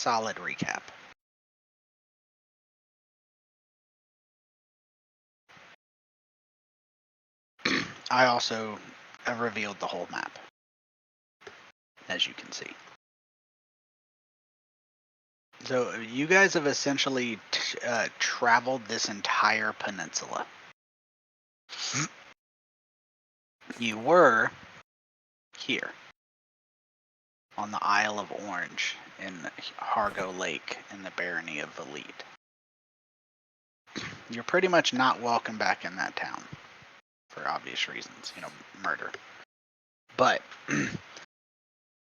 solid recap. I also have revealed the whole map, as you can see. So you guys have essentially traveled this entire peninsula. You were here on the Isle of Orange in Hargo Lake in the Barony of Valide. You're pretty much not welcome back in that town for obvious reasons, murder. But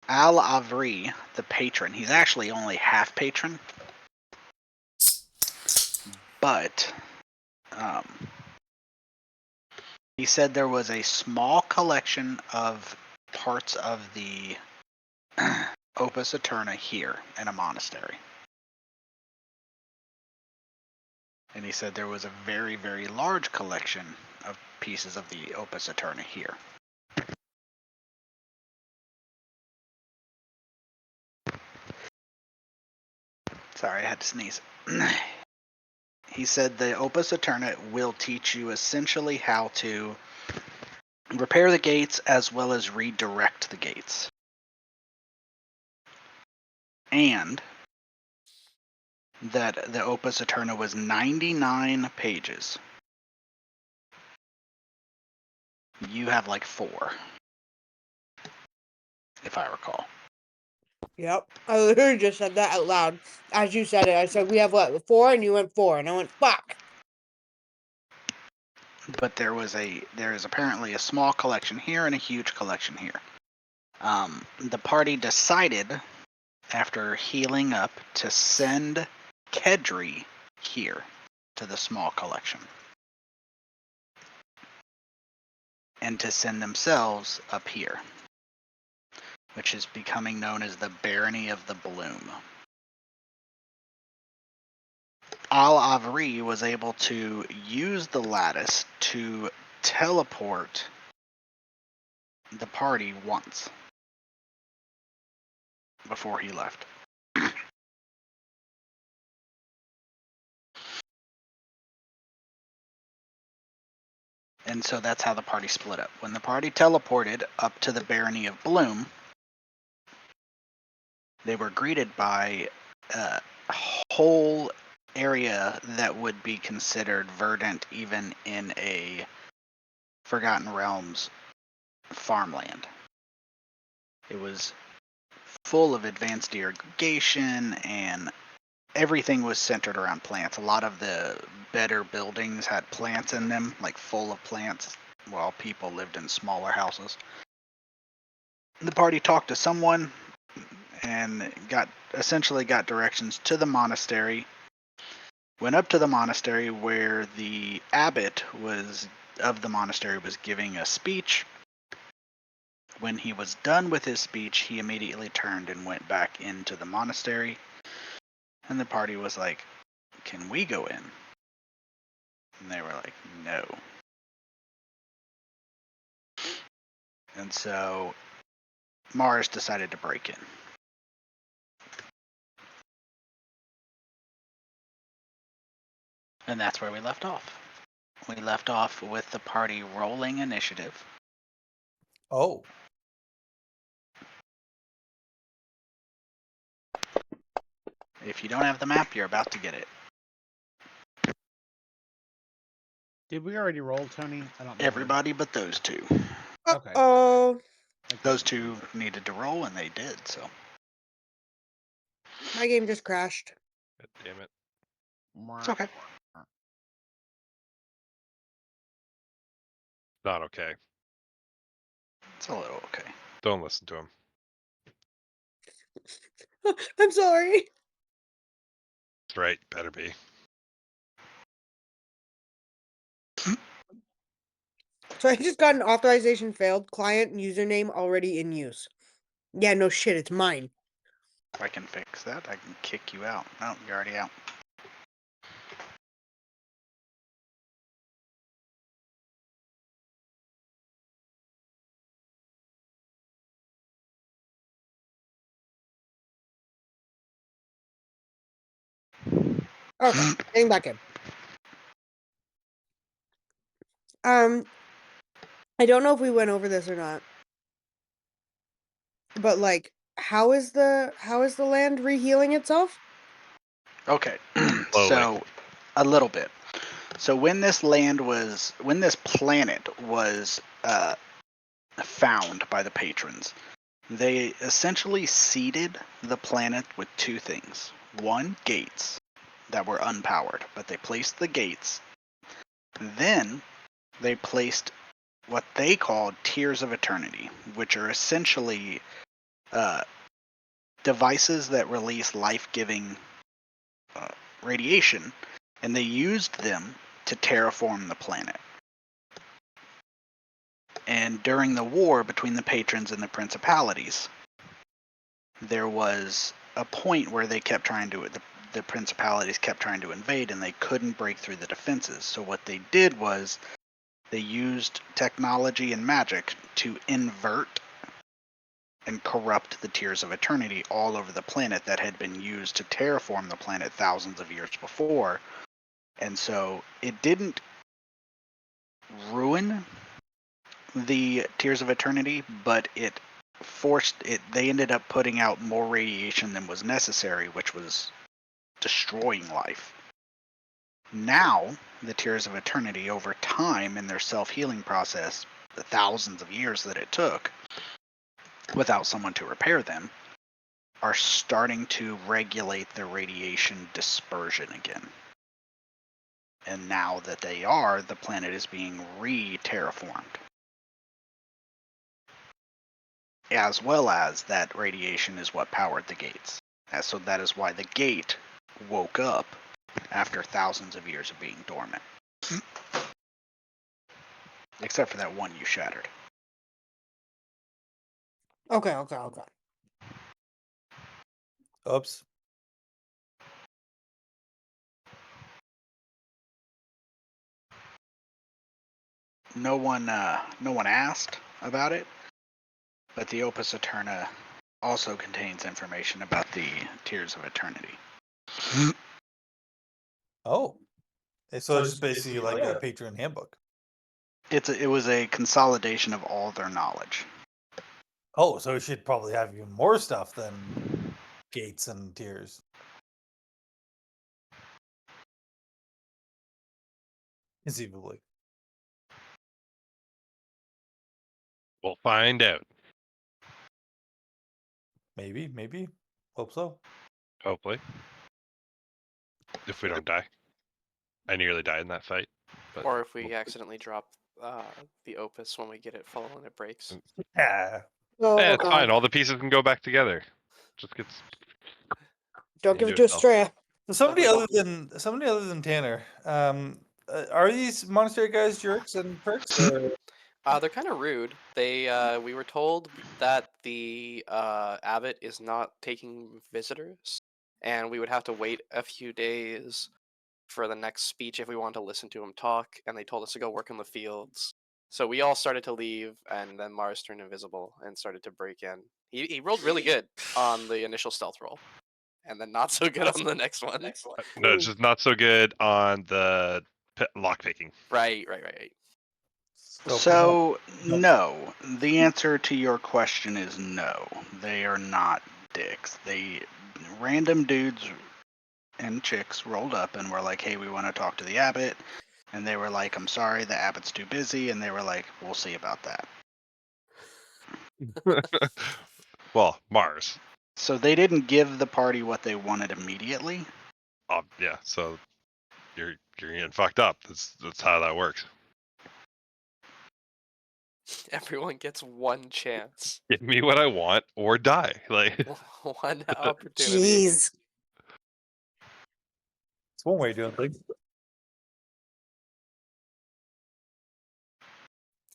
Al Avri, the patron, he's actually only half patron, but he said there was a small collection of parts of the Opus Aterna here in a monastery. And he said there was a very, very large collection of pieces of the Opus Aterna here. Sorry, I had to sneeze. He said the Opus Aterna will teach you essentially how to repair the gates as well as redirect the gates. And that the Opus Aterna was 99 pages. You have like 4, if I recall. Yep. I literally just said that out loud. As you said it, I said, we have what, 4? And you went 4. And I went, fuck. But there is apparently a small collection here and a huge collection here. The party decided, after healing up, to send Kedri here to the small collection. And to send themselves up here, which is becoming known as the Barony of the Bloom. Al Avri was able to use the lattice to teleport the party once before he left. And so that's how the party split up. When the party teleported up to the Barony of Bloom, they were greeted by a whole area that would be considered verdant even in a Forgotten Realms farmland. It was full of advanced irrigation, and everything was centered around plants. A lot of the better buildings had plants in them, like full of plants, while people lived in smaller houses. The party talked to someone and essentially got directions to the monastery. Went up to the monastery where the abbot of the monastery was giving a speech. When he was done with his speech, he immediately turned and went back into the monastery. And the party was like, "Can we go in?" And they were like, "No." And so Mars decided to break in. And that's where we left off. We left off with the party rolling initiative. Oh. If you don't have the map, you're about to get it. Did we already roll, Tony? I don't remember. Everybody but those two. Okay. Oh, Those two needed to roll, and they did, so. my game just crashed. God damn it. It's okay. Not okay. It's a little okay. Don't listen to him. I'm sorry. That's right. Better be. So I just got an authorization failed. Client username already in use. Yeah, no shit, it's mine. If I can fix that, I can kick you out. No, you're already out. Okay, getting back in. I don't know if we went over this or not, but like, how is the land rehealing itself? Okay, Slowly. so a little bit. So when this planet was found by the patrons, they essentially seeded the planet with two things. One, gates that were unpowered, but they placed the gates. Then they placed what they called Tears of Eternity, which are essentially devices that release life-giving radiation, and they used them to terraform the planet. And during the war between the patrons and the principalities, there was a point where they kept trying to the principalities kept trying to invade, and they couldn't break through the defenses. So what they did was they used technology and magic to invert and corrupt the Tears of Eternity all over the planet that had been used to terraform the planet thousands of years before. And so it didn't ruin the Tears of Eternity, but it forced it. They ended up putting out more radiation than was necessary, which was destroying life. Now, the Tears of Eternity, over time in their self-healing process, the thousands of years that it took without someone to repair them, are starting to regulate the radiation dispersion again. And now that they are, the planet is being re-terraformed. As well as that radiation is what powered the gates. So that is why the gate woke up after thousands of years of being dormant. Except for that one you shattered. Okay. Oops. No one asked about it, but the Opus Aterna also contains information about the Tears of Eternity. Oh. So it's just basically like a patron handbook. It was a consolidation of all their knowledge. Oh, so it should probably have even more stuff than gates and tiers. Conceivably. We'll find out. Maybe. Hope so. Hopefully. If we don't die. I nearly died in that fight. But Or if we accidentally drop the Opus when we get it full and it breaks. Yeah. Oh, it's God. fine. All the pieces can go back together. Just gets Don't give it into to itself. Estrella. So somebody other than Tanner, are these monastery guys jerks and pricks? Or... They're kind of rude. We were told that the abbot is not taking visitors, and we would have to wait a few days for the next speech if we wanted to listen to him talk. And they told us to go work in the fields. So we all started to leave, and then Mars turned invisible and started to break in. He rolled really good on the initial stealth roll, and then not so good on the next one. No, it's just not so good on the lockpicking. Right. So, no. The answer to your question is no. They are not dicks. Random dudes and chicks rolled up and were like, hey, we want to talk to the abbot. And they were like, I'm sorry, the abbot's too busy. And they were like, we'll see about that. Well, Mars. So they didn't give the party what they wanted immediately. Yeah, so you're getting fucked up. That's how that works. Everyone gets one chance. Give me what I want or die. Like One opportunity. Jeez. It's one way of doing things.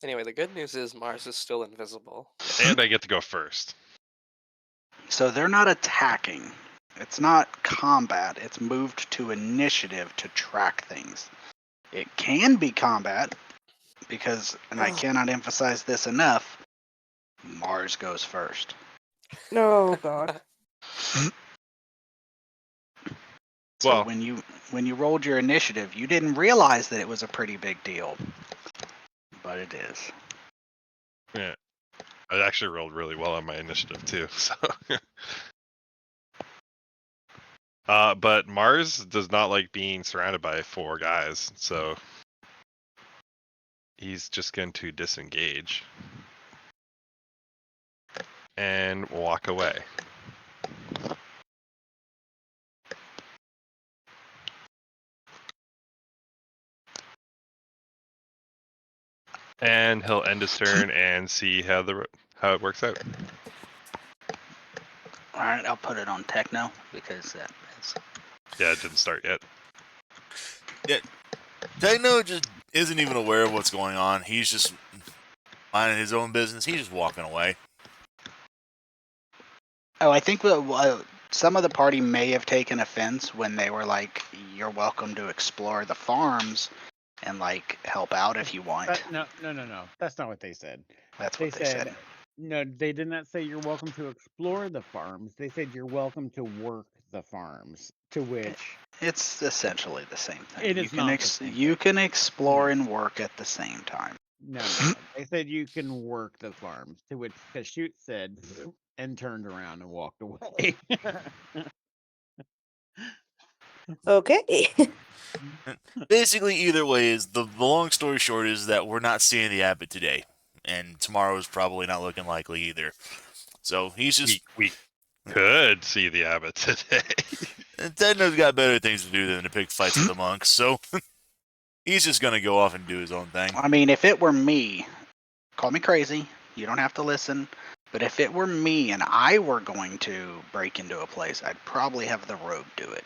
Anyway, the good news is Mars is still invisible. and I get to go first. So they're not attacking. It's not combat. It's moved to initiative to track things. It can be combat because, and I cannot emphasize this enough, Mars goes first. No, God. So Well, when you rolled your initiative, you didn't realize that it was a pretty big deal, but it is. yeah, I actually rolled really well on my initiative too. So, but Mars does not like being surrounded by 4 guys, so he's just going to disengage and walk away. And he'll end his turn and see how it works out. All right, I'll put it on techno because that is. Yeah, it didn't start yet. Techno just isn't even aware of what's going on. He's just minding his own business. He's just walking away. Oh, I think some of the party may have taken offense when they were like, "You're welcome to explore the farms and like help out if you want." No. That's not what they said. That's what they said. No, they did not say you're welcome to explore the farms. They said you're welcome to work the farms. To which It's essentially the same thing. It you is can not the same you thing. can explore No. and work at the same time. No. They said you can work the farms. To which Kashoot said and turned around and walked away. Okay. Basically, either way, is the long story short is that we're not seeing the Abbot today, and tomorrow is probably not looking likely either. So he's just We could see the abbot today. Techno's got better things to do than to pick fights with the monks. So he's just gonna go off and do his own thing. I mean, if it were me, call me crazy. You don't have to listen. But if it were me and I were going to break into a place, I'd probably have the rogue do it.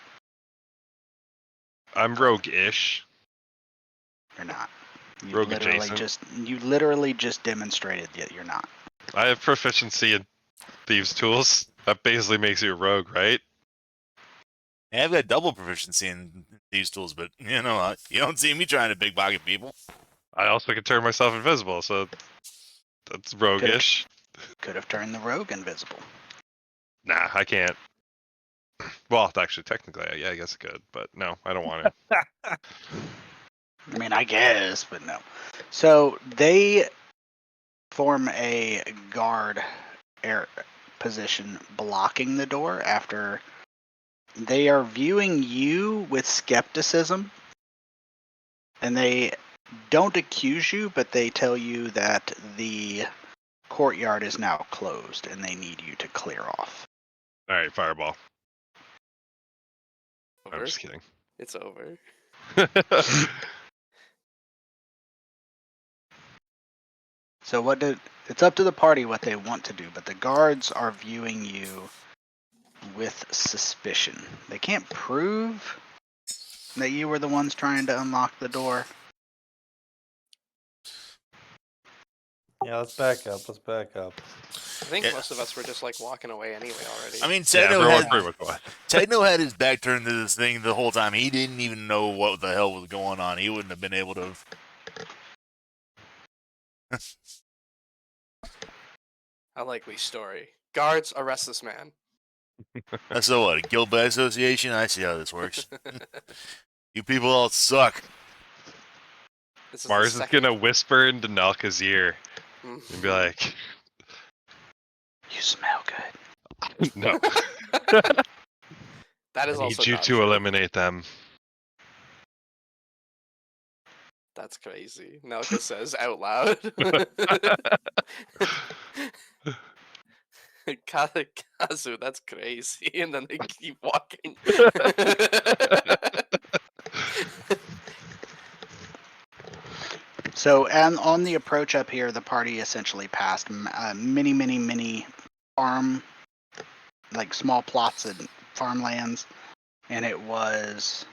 I'm rogue-ish. You're not. Rogue adjacent. You literally just demonstrated that you're not. I have proficiency in thieves' tools. That basically makes you a rogue, right? I've got double proficiency in these tools, but you don't see me trying to big pocket people. I also can turn myself invisible, so that's roguish. Could have turned the rogue invisible. Nah, I can't. Well, actually, technically, yeah, I guess I could, but no, I don't want to. I mean, I guess, but no. So they form a guard air position blocking the door after they are viewing you with skepticism, and they don't accuse you, but they tell you that the courtyard is now closed and they need you to clear off. All right, fireball. I'm Over. just kidding. It's over. So it's up to the party what they want to do, but the guards are viewing you with suspicion. They can't prove that you were the ones trying to unlock the door. Yeah, let's back up. I think most of us were just like walking away anyway already. I mean, yeah, Techno everyone had pretty much was. Techno had his back turned to this thing the whole time. He didn't even know what the hell was going on. He wouldn't have been able to. I like Lee's story. Guards, arrest this man. So what? A guild by association? I see how this works. You people all suck. This is Mars is gonna whisper into Nalka's ear and be like, You smell good. "No, that is I also need you not to true. eliminate them." That's crazy. Nelka says out loud. Kazu, that's crazy. And then they keep walking. So, and on the approach up here, the party essentially passed many farm, like small plots and farmlands, and it was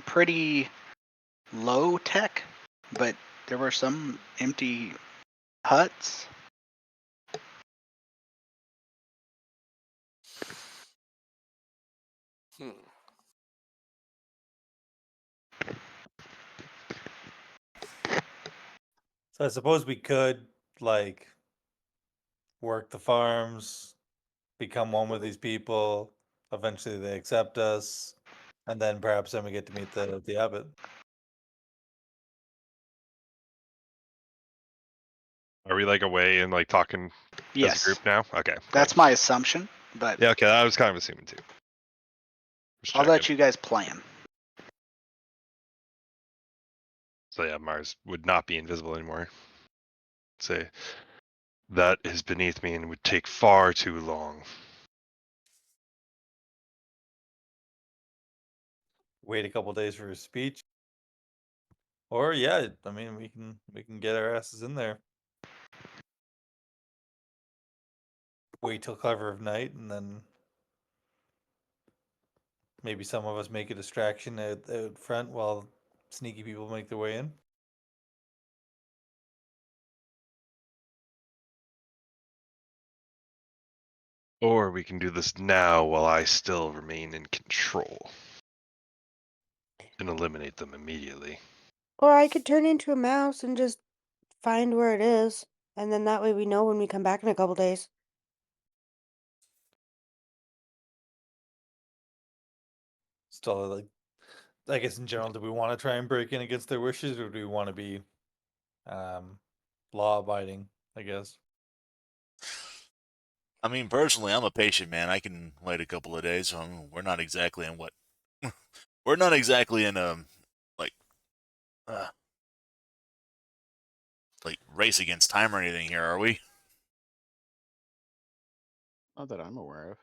pretty low tech, but there were some empty huts. Hmm. So I suppose we could like work the farms, become one with these people. Eventually, they accept us, and then perhaps then we get to meet the abbot. Are we like away and like talking as a Yes, group now? Okay. Cool. that's my assumption, but Yeah, okay, I was kind of assuming too. Just I'll let checking. you guys plan. So yeah, Mars would not be invisible anymore. Say that is beneath me and would take far too long. Wait a couple days for his speech, or yeah, I mean we can get our asses in there. Wait till cover of night, and then maybe some of us make a distraction out front while sneaky people make their way in. Or we can do this now while I still remain in control. And eliminate them immediately. Or I could turn into a mouse and just find where it is. And then that way we know when we come back in a couple days. Still, like, I guess in general, do we want to try and break in against their wishes, or do we want to be law abiding? I guess. I mean, personally, I'm a patient man. I can wait a couple of days. We're not exactly in we're not exactly in like uh, like race against time or anything here, are we? Not that I'm aware of.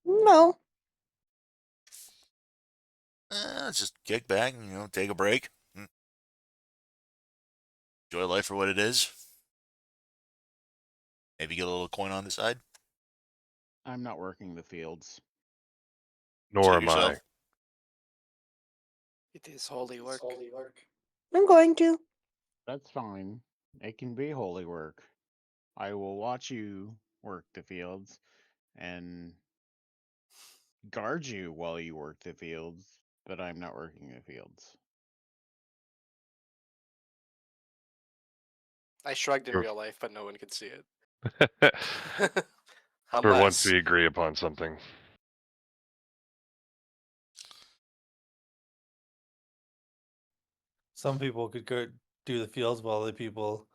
No. Let's just kick back and take a break. Enjoy life for what it is. Maybe get a little coin on the side. I'm not working the fields. Nor Suit am I. yourself. It is holy work. I'm going to. That's fine. It can be holy work. I will watch you work the fields and guard you while you work the fields, but I'm not working the fields. I shrugged in For- real life, but no one could see it. For once Unless we agree upon something. Some people could go do the fields while other people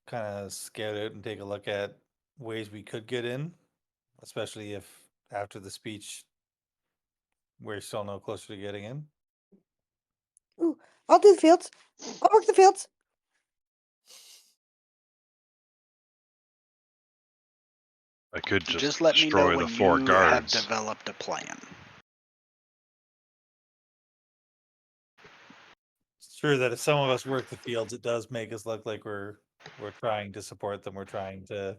kind of scout out and take a look at ways we could get in, especially if after the speech we're still no closer to getting in. Ooh, I'll do the fields. I'll work the fields. I could Just let me know destroy the when 4 you have guards. developed a plan. It's true that if some of us work the fields, it does make us look like we're trying to support them. We're trying to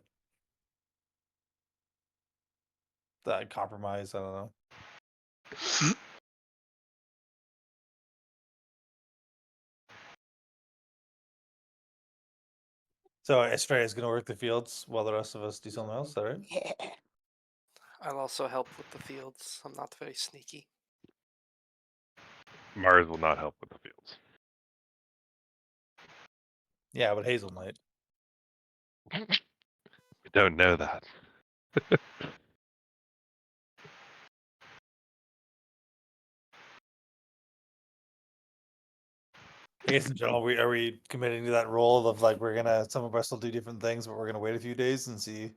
compromise. I don't know. So Estrella's gonna work the fields while the rest of us do something else. Is that right? Yeah. I'll also help with the fields. I'm not very sneaky. Mars will not help with the fields. Yeah, but Hazel might. We don't know that. I guess in general, are we committing to that role of like we're gonna some of us will do different things, but we're gonna wait a few days and see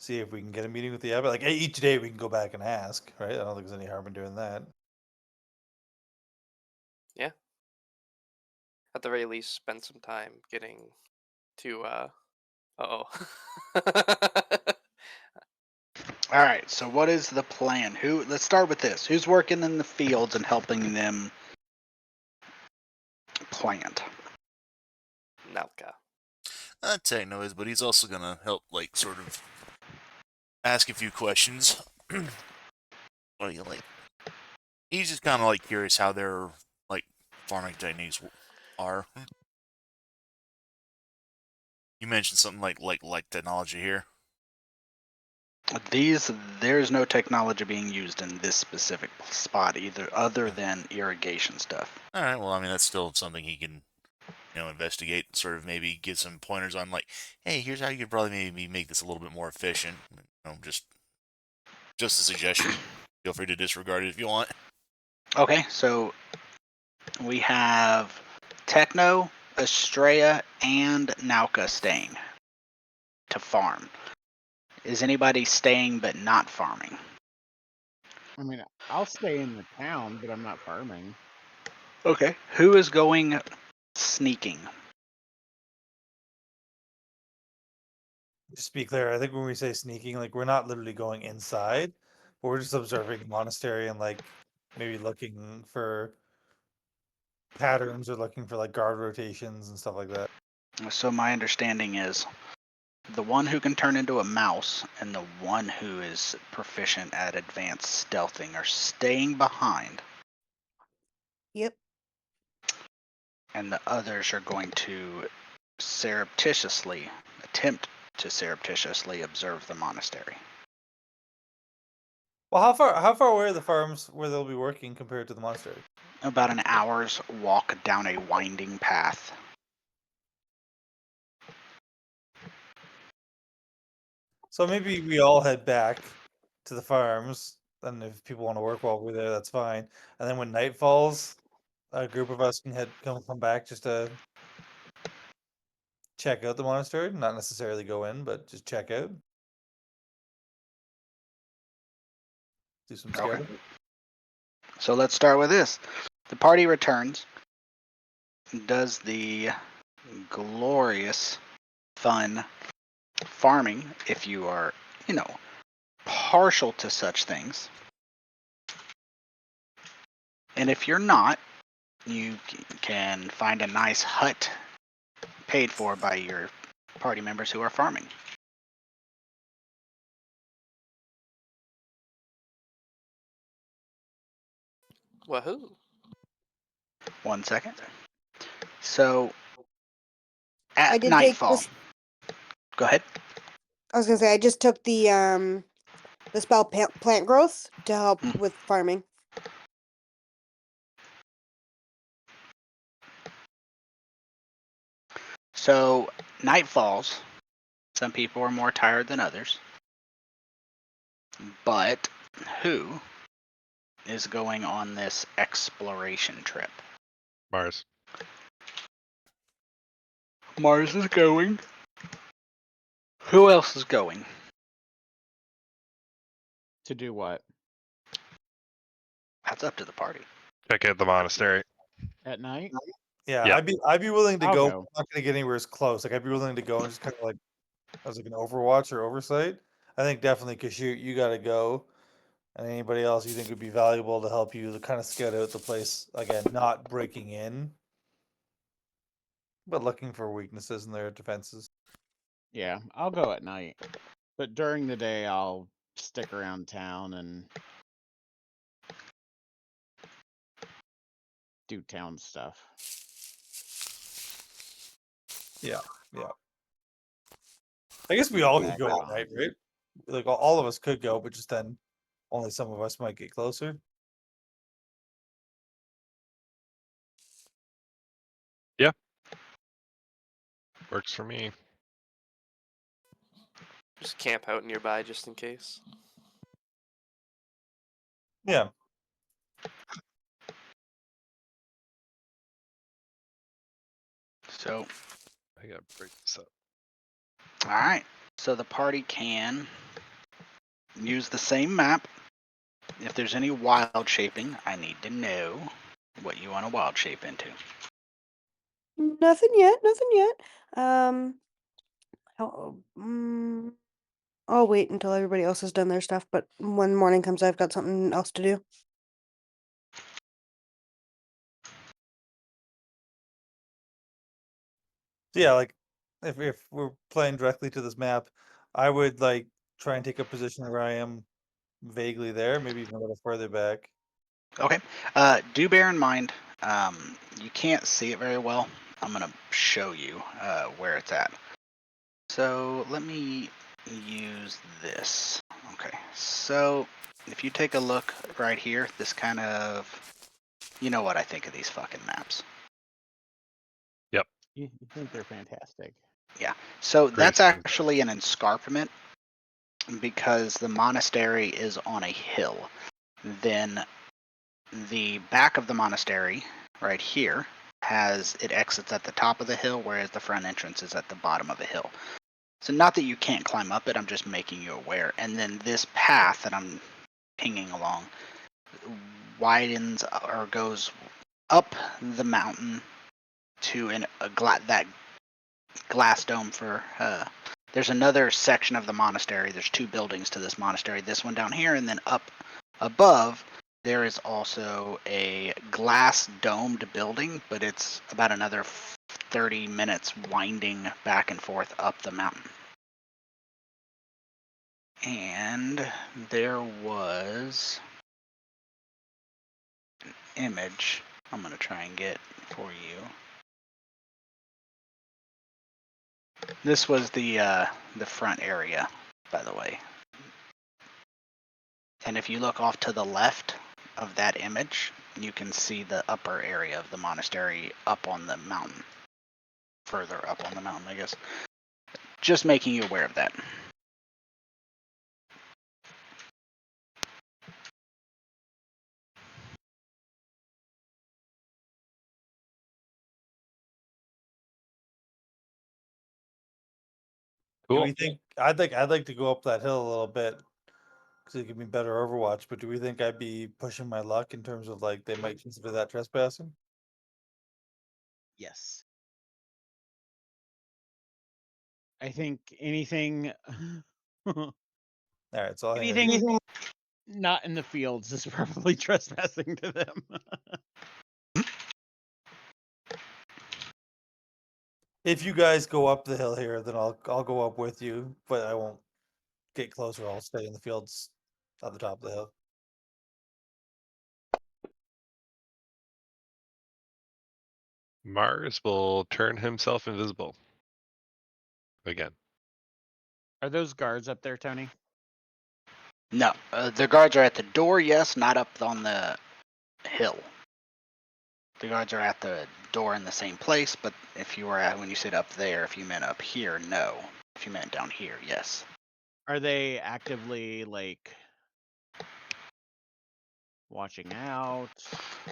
if we can get a meeting with the abbot. Like each day we can go back and ask, right? I don't think there's any harm in doing that. Yeah. At the very least, spend some time getting to oh. All right, so what is the plan? Let's start with this. Who's working in the fields and helping them plant? Nalka. Techno is, but he's also gonna help, like, sort of ask a few questions. Like, he's just kind of like curious how their like farming techniques are. You mentioned something like technology here. There's no technology being used in this specific spot either, other than irrigation stuff. All right, well, I mean that's still something he can investigate and sort of maybe get some pointers on, like, hey, here's how you could probably maybe make this a little bit more efficient. Just a suggestion. Feel free to disregard it if you want. Okay, so we have Techno, Estrella, and Nauka staying to farm. Is anybody staying but not farming? I mean, I'll stay in the town, but I'm not farming. Okay. Who is going sneaking? Just to be clear, I think when we say sneaking, like we're not literally going inside, but we're just observing the monastery and like maybe looking for patterns or looking for like guard rotations and stuff like that. So my understanding is the one who can turn into a mouse and the one who is proficient at advanced stealthing are staying behind, Yep. and the others are going to surreptitiously attempt to surreptitiously observe the monastery. Well, how far away are the farms where they'll be working compared to the monastery? About an hour's walk down a winding path. So maybe we all head back to the farms, and if people want to work while we're there, that's fine. And then when night falls, a group of us can come back just to check out the monastery, not necessarily go in, but just check out. Do some scouting. Okay. So let's start with this. The party returns, does the glorious, fun farming, if you are, partial to such things. And if you're not, you can find a nice hut paid for by your party members who are farming. Wahoo! 1 second. So, I at did take nightfall, this. go ahead. I was gonna say I just took the spell plant growth to help Mm. with farming. So, night falls. Some people are more tired than others. But who is going on this exploration trip? Mars. Mars is going. Who else is going? To do what? That's up to the party. Check out the monastery. At night? Yeah, Yeah. I'd be willing to I'll go. go. I'm not gonna get anywhere as close. Like I'd be willing to go and just kind of like as like an overwatch or oversight. I think definitely because you got to go, and anybody else you think would be valuable to help you to kind of scout out the place again, not breaking in, but looking for weaknesses in their defenses. Yeah, I'll go at night. But during the day, I'll stick around town and do town stuff. Yeah. I guess we In the all could go at background. night, right? Like all of us could go, but just then only some of us might get closer. Works for me. Just camp out nearby just in case. Yeah. So, I gotta break this up. all right. So the party can use the same map. If there's any wild shaping, I need to know what you want to wild shape into. Nothing yet. Nothing yet. I'll wait until everybody else has done their stuff. But when morning comes, I've got something else to do. So yeah, like if we're playing directly to this map, I would like try and take a position where I am vaguely there, maybe even a little further back. Okay. Do bear in mind, you can't see it very well. I'm going to show you where it's at. So let me use this. Okay. So if you take a look right here, this kind of, you know what I think of these fucking maps. You think they're fantastic. Yeah. So Great. that's actually an escarpment because the monastery is on a hill. Then the back of the monastery, right here, it exits at the top of the hill, whereas the front entrance is at the bottom of the hill. So not that you can't climb up it, I'm just making you aware. And then this path that I'm pinging along widens or goes up the mountain to that glass dome for there's another section of the monastery. There's two buildings to this monastery, this one down here, and then up above there is also a glass domed building, but it's about another 30 minutes winding back and forth up the mountain. And there was an image I'm going to try and get for you. This was the front area, by the way. And if you look off to the left of that image, you can see the upper area of the monastery up on the mountain. Further up on the mountain, I guess. Just making you aware of that. Do Cool. we think I'd like to go up that hill a little bit because it give me better Overwatch? But do we think I'd be pushing my luck in terms of like they might consider that trespassing? Yes. I think anything All right, so I'll hang it. anything not in the fields is probably trespassing to them. If you guys go up the hill here, then I'll go up with you, but I won't get closer. I'll stay in the fields at the top of the hill. Mars will turn himself invisible. Again. Are those guards up there, Tony? No, the guards are at the door, yes, not up on the hill. The guards are at the door in the same place, but if you were when you said up there, if you meant up here, no. If you meant down here, yes. Are they actively like watching out?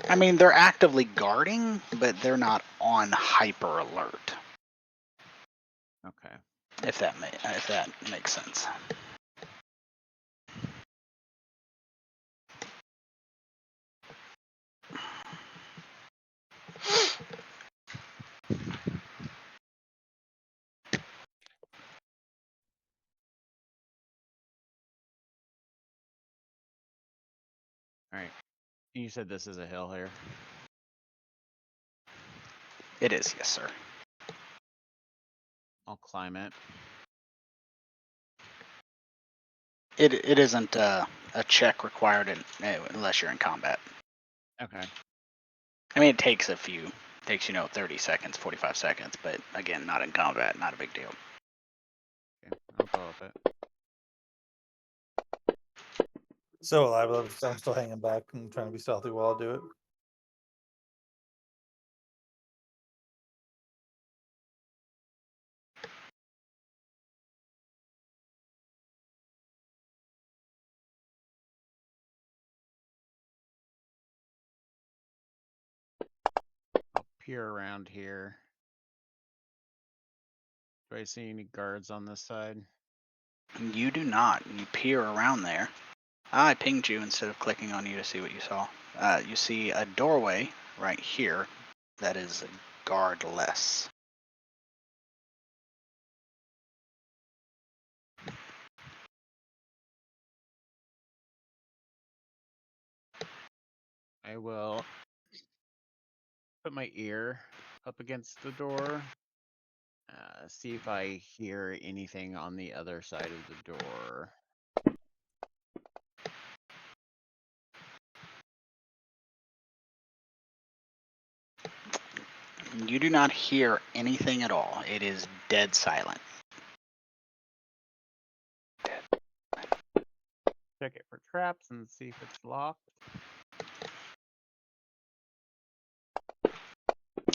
I mean, they're actively guarding, but they're not on hyper alert. Okay. If that makes sense. All right. You said this is a hill here. It is, yes, sir. I'll climb it. It isn't a check required unless you're in combat. Okay. I mean, it takes 30 seconds, 45 seconds, but again, not in combat, not a big deal. Okay. I'll go up it. So I'm still hanging back and trying to be stealthy while I do it. I'll peer around here. Do I see any guards on this side? You do not. You peer around there. I pinged you instead of clicking on you to see what you saw. You see a doorway right here that is guardless. I will put my ear up against the door. See if I hear anything on the other side of the door. You do not hear anything at all. It is dead silent. Check it for traps and see if it's locked.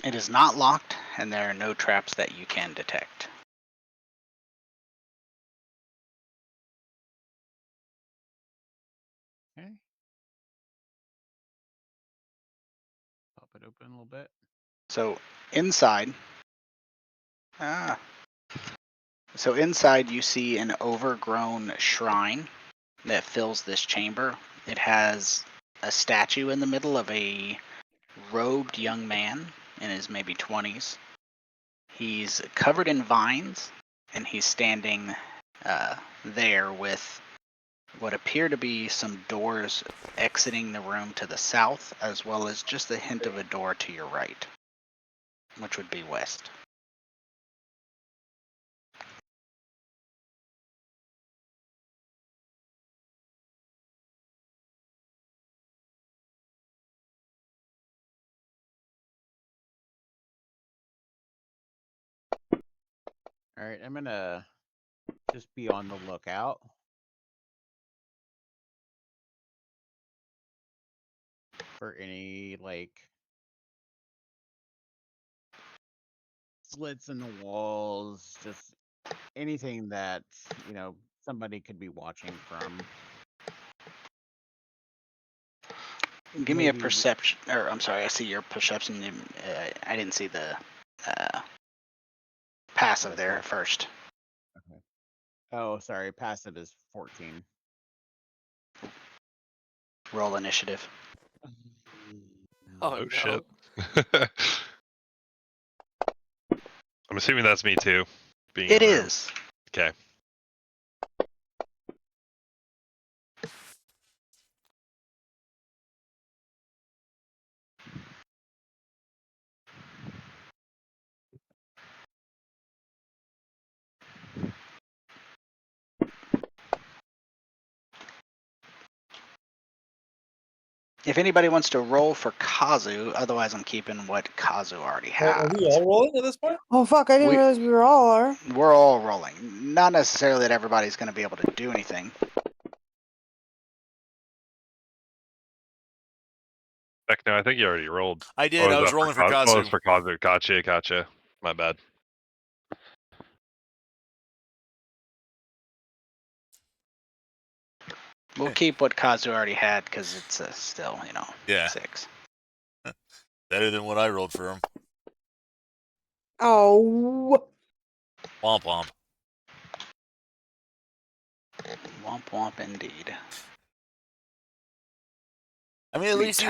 It is not locked, and there are no traps that you can detect. Okay. Pop it open a little bit. So inside, so inside you see an overgrown shrine that fills this chamber. It has a statue in the middle of a robed young man in his maybe 20s. He's covered in vines, and he's standing there with what appear to be some doors exiting the room to the south, as well as just a hint of a door to your right, which would be west. All right, I'm gonna just be on the lookout for any like slits in the walls, just anything that somebody could be watching from. Give me a Maybe perception, or I'm sorry, I see your perception. I didn't see the passive there at first. Okay. Oh, sorry. Passive is 14. Roll initiative. Oh Oh no. shit. I'm assuming that's me too. Being It in the room. is. Okay. If anybody wants to roll for Kazu, otherwise I'm keeping what Kazu already Are we has. all rolling at this point? Oh fuck! I didn't We- realize we were all are. We're all rolling. Not necessarily that everybody's going to be able to do anything. Heck no, I think you already rolled. I did. I was rolling for Oh, Kazu. it's for Kazu. Gotcha. My bad. We'll keep what Kazu already had because it's still, Yeah. 6. Better than what I rolled for him. Oh. Womp womp. Womp womp indeed. I mean, at Me least tap.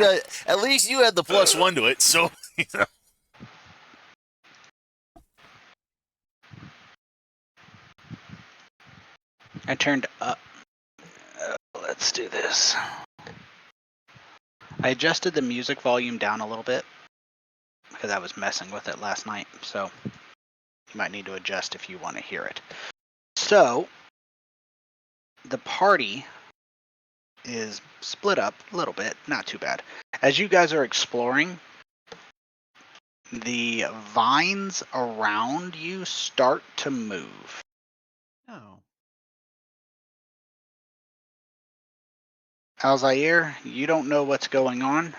you had the +1 to it, so I turned up. Let's do this. I adjusted the music volume down a little bit because I was messing with it last night. So you might need to adjust if you want to hear it. So the party is split up a little bit, not too bad. As you guys are exploring, the vines around you start to move. Oh. Alzair, you don't know what's going on,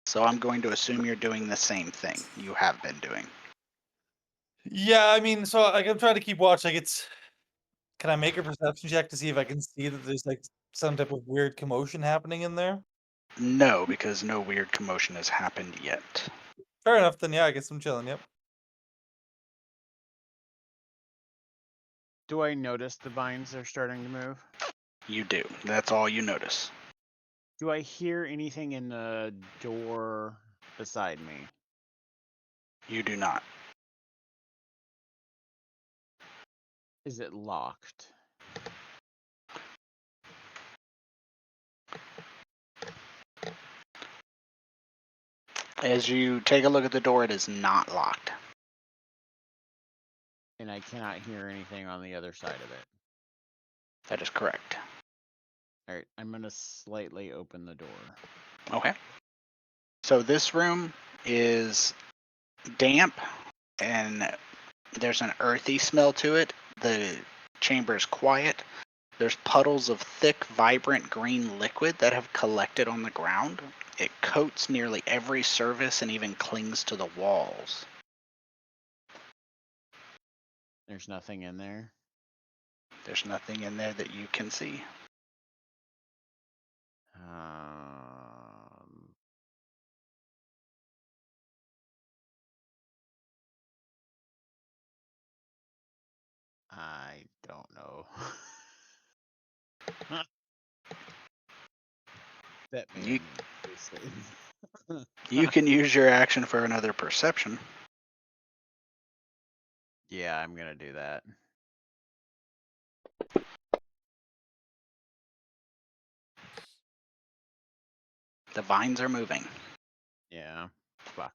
so I'm going to assume you're doing the same thing you have been doing. Yeah, I mean, so like I'm trying to keep watch. Like it's, can I make a perception check to see if I can see that there's like some type of weird commotion happening in there? No, because no weird commotion has happened yet. Fair enough. Then yeah, I guess I'm chilling. Yep. Do I notice the vines are starting to move? You do. That's all you notice. Do I hear anything in the door beside me? You do not. Is it locked? As you take a look at the door, it is not locked. And I cannot hear anything on the other side of it. That is correct. All right, I'm gonna slightly open the door. Okay. So this room is damp and there's an earthy smell to it. The chamber is quiet. There's puddles of thick, vibrant green liquid that have collected on the ground. It coats nearly every surface and even clings to the walls. There's nothing in there. There's nothing in there that you can see. don't know. That may You- or may not be safe. You can use your action for another perception. Yeah, I'm gonna do that. The vines are moving. Yeah. Fuck.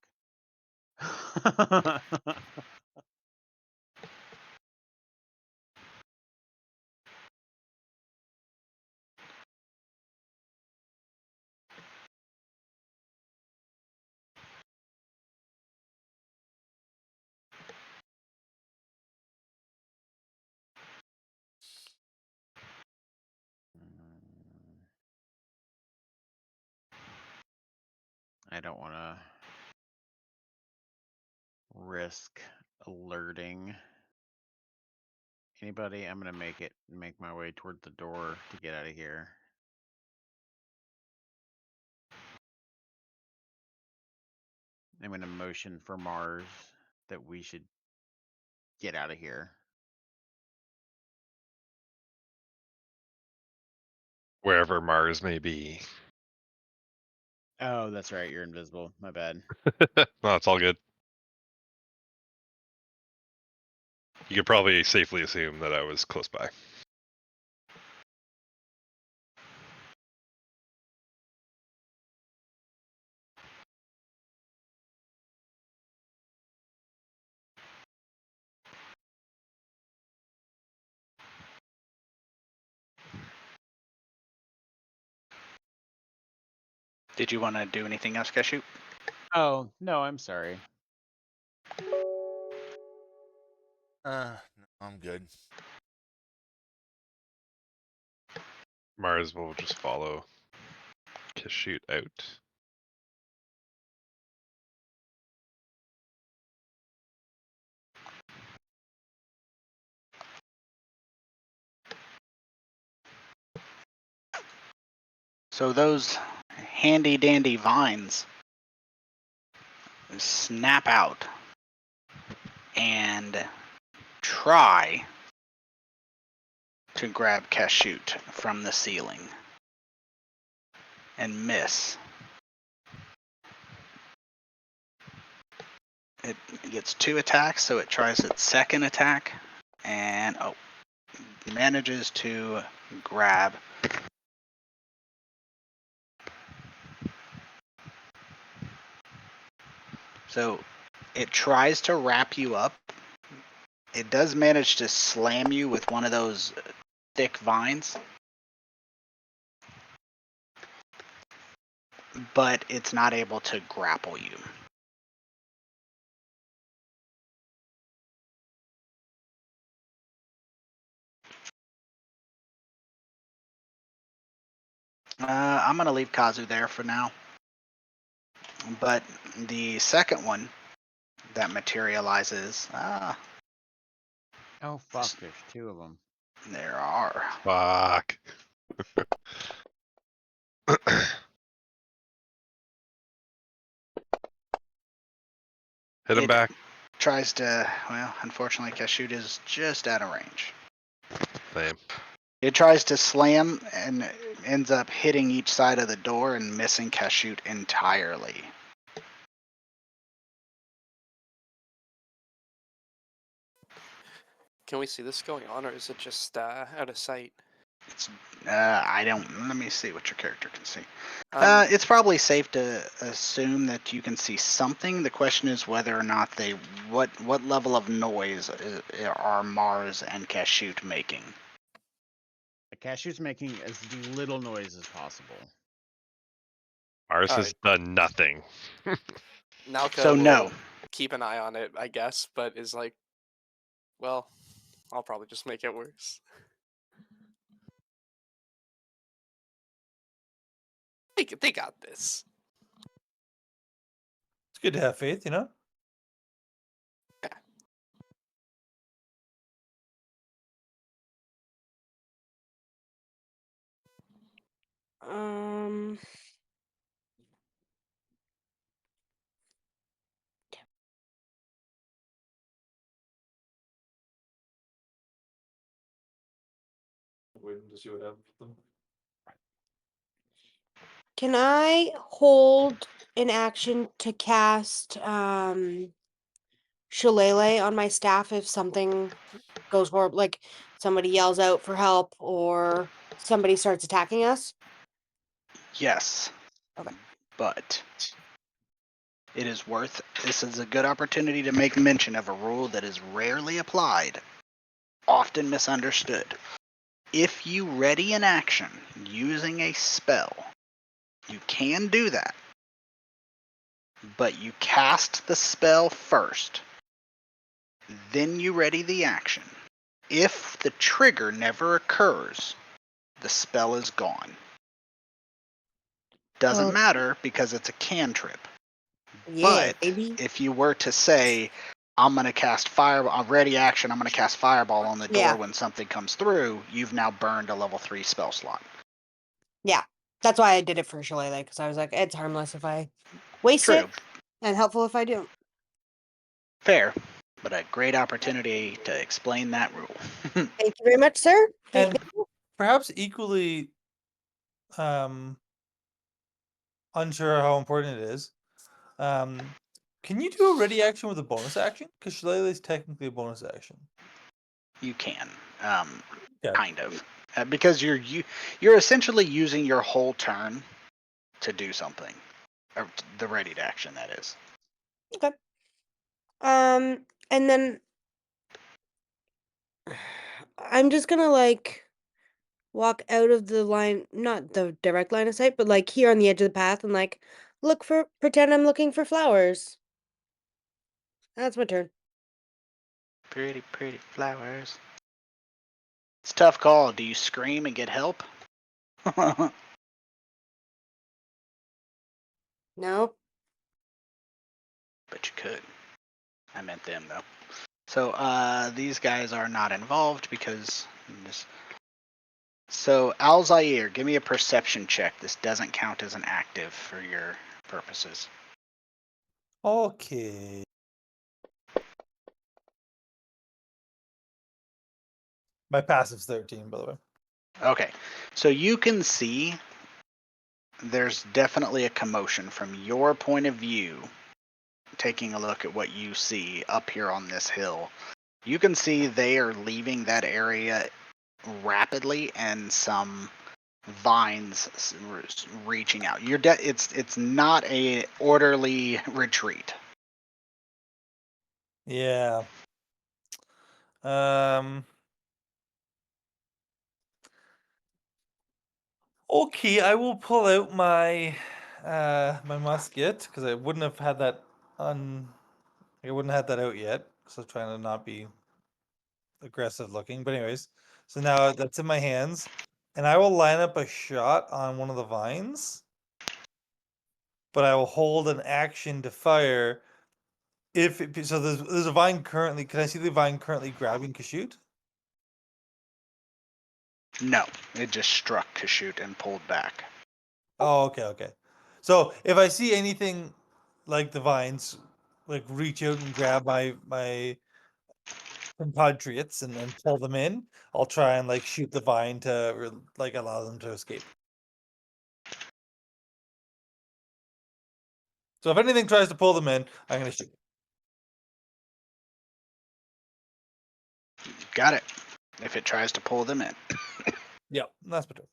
I don't want to risk alerting anybody. I'm gonna make my way toward the door to get out of here. I'm gonna motion for Mars that we should get out of here. Wherever Mars may be. Oh, that's right. You're invisible. My bad. No, it's all good. You could probably safely assume that I was close by. Did you want to do anything else, Cashew? Oh, no, I'm sorry. No, I'm good. Mars will just follow Kashoot out. So those handy dandy vines snap out and try to grab Kashoot from the ceiling and miss. It gets 2 attacks, so it tries its second attack and manages to grab. So it tries to wrap you up. It does manage to slam you with one of those thick vines, but it's not able to grapple you. I'm going to leave Kazu there for now. But the second one that materializes, Oh, fuck. There's 2 of them. there are. Fuck. Hit him It back. tries to, well, unfortunately, Kashoot is just out of range. Same. It tries to slam and ends up hitting each side of the door and missing Kashoot entirely. Can we see this going on, or is it just out of sight? It's, I don't, let me see what your character can see. Um, It's probably safe to assume that you can see something. The question is whether or not what level of noise are Mars and Kashoot making? The cashew's making as little noise as possible. Mars All has done nothing. Nalka So will no. keep an eye on it, I guess, but is like, well, I'll probably just make it worse. They got this. It's good to have faith, you know? Um. waiting to see what happens with them. Can I hold an action to cast Shillelagh on my staff if something goes horrible, like somebody yells out for help or somebody starts attacking us? Yes. Okay. But this is a good opportunity to make mention of a rule that is rarely applied, often misunderstood. If you ready an action using a spell, you can do that, but you cast the spell first, then you ready the action. If the trigger never occurs, the spell is gone. Doesn't Oh, matter because it's a cantrip. yeah, But baby. if you were to say, I'm going to cast fireball, ready action, I'm going to cast fireball on the door Yeah. when something comes through, you've now burned a level 3 spell slot. Yeah. That's why I did it for Shillelagh, because I was like, it's harmless if I waste True. it and helpful if I do. Fair, but a great opportunity to explain that rule. Thank you very much, sir. And perhaps equally unsure how important it is. Can you do a ready action with a bonus action? Because Shillelagh is technically a bonus action. You can, Yeah. kind of, because you're essentially using your whole turn to do something, or the ready to action, that is. Okay. And then I'm just gonna like walk out of the line, not the direct line of sight, but like here on the edge of the path and like pretend I'm looking for flowers. That's my turn. Pretty, pretty flowers. It's a tough call. Do you scream and get help? But No? you could. I meant them, though. So, these guys are not involved because... So, Alzair, give me a perception check. This doesn't count as an active for your purposes. Okay. My passive's 13, by the way. Okay, so you can see there's definitely a commotion from your point of view. Taking a look at what you see up here on this hill, you can see they are leaving that area rapidly, and some vines reaching out. It's not a orderly retreat. Yeah. Okay, I will pull out my my musket because I wouldn't have had that I wouldn't have had that out yet because I was trying to not be aggressive looking. But anyways, so now that's in my hands, and I will line up a shot on one of the vines, but I will hold an action to fire if it, so. There's a vine currently. Can I see the vine currently grabbing Kashoot? No, it just struck Kashoot and pulled back. Oh, okay. So if I see anything like the vines, like reach out and grab my compatriots and then pull them in, I'll try and like shoot the vine to like allow them to escape. So if anything tries to pull them in, I'm gonna shoot. Got it. If it tries to pull them in. Yeah, that's my turn.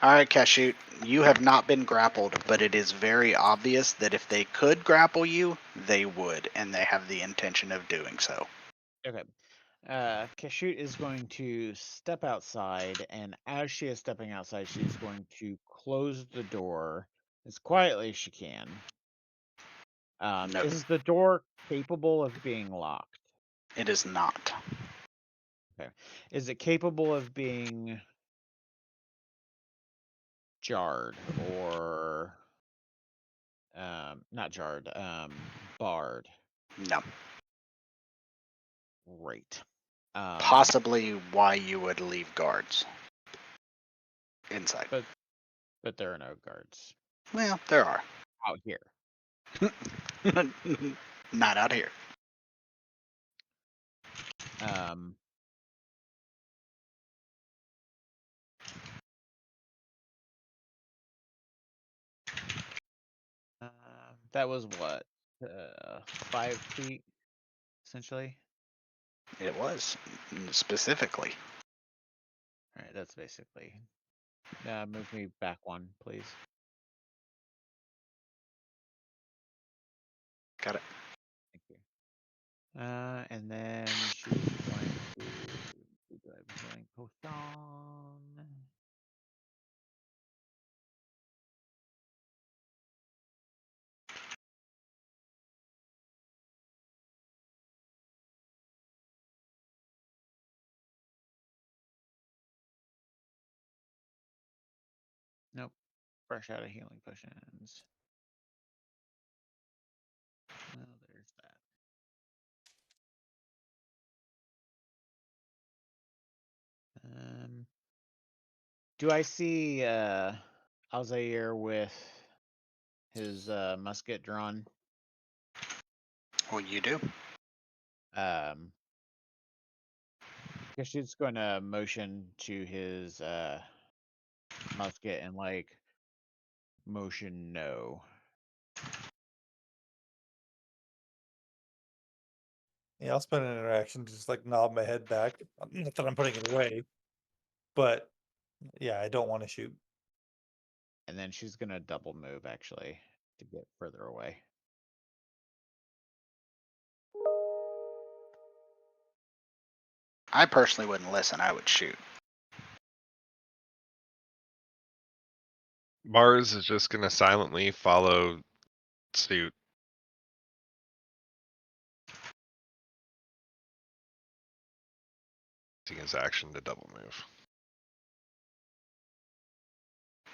All right, Kashoot, you have not been grappled, but it is very obvious that if they could grapple you, they would, and they have the intention of doing so. Okay. Kashoot is going to step outside, and as she is stepping outside, she's going to close the door as quietly as she can. No, Is the door capable of being locked? it is not. Okay. Is it capable of being jarred or not jarred, barred? No. Great. Possibly why you would leave guards inside. But there are no guards Well, there are. out here. Not out here. That was what? 5 feet, essentially. It was specifically. All right, that's basically. Move me back one, please. Got it. Thank you. And then she's going to do the healing potion. Nope. Fresh out of healing potions. Well, there's that. Do I see Alzair with his musket drawn? Well, you do. Guess she's going to motion to his musket and like motion no. Yeah, I'll spend an interaction to just like nod my head back. Not that I'm putting it away, but yeah, I don't want to shoot. And then she's gonna double move actually to get further away. I personally wouldn't listen. I would shoot. Mars is just gonna silently follow suit. Using his action to double move.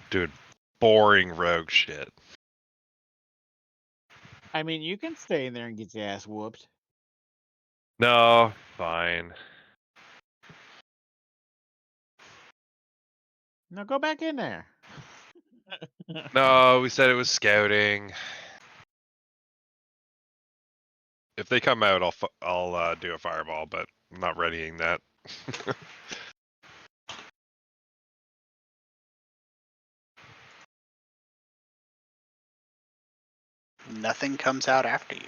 Dude, boring rogue shit. I mean, you can stay in there and get your ass whooped. No, fine. No, go back in there. No, we said it was scouting. If they come out, I'll do a fireball, but I'm not readying that. Nothing comes out after you.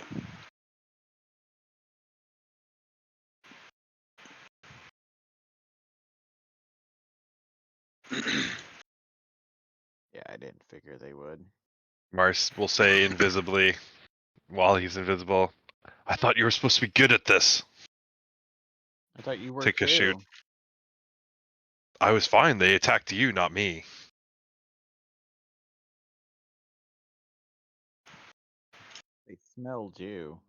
Yeah, I didn't figure they would. Mars will say invisibly, while he's invisible, I thought you were supposed to be good at this. I thought you were Take a shoot. too. I was fine. They attacked you, not me. They smelled you.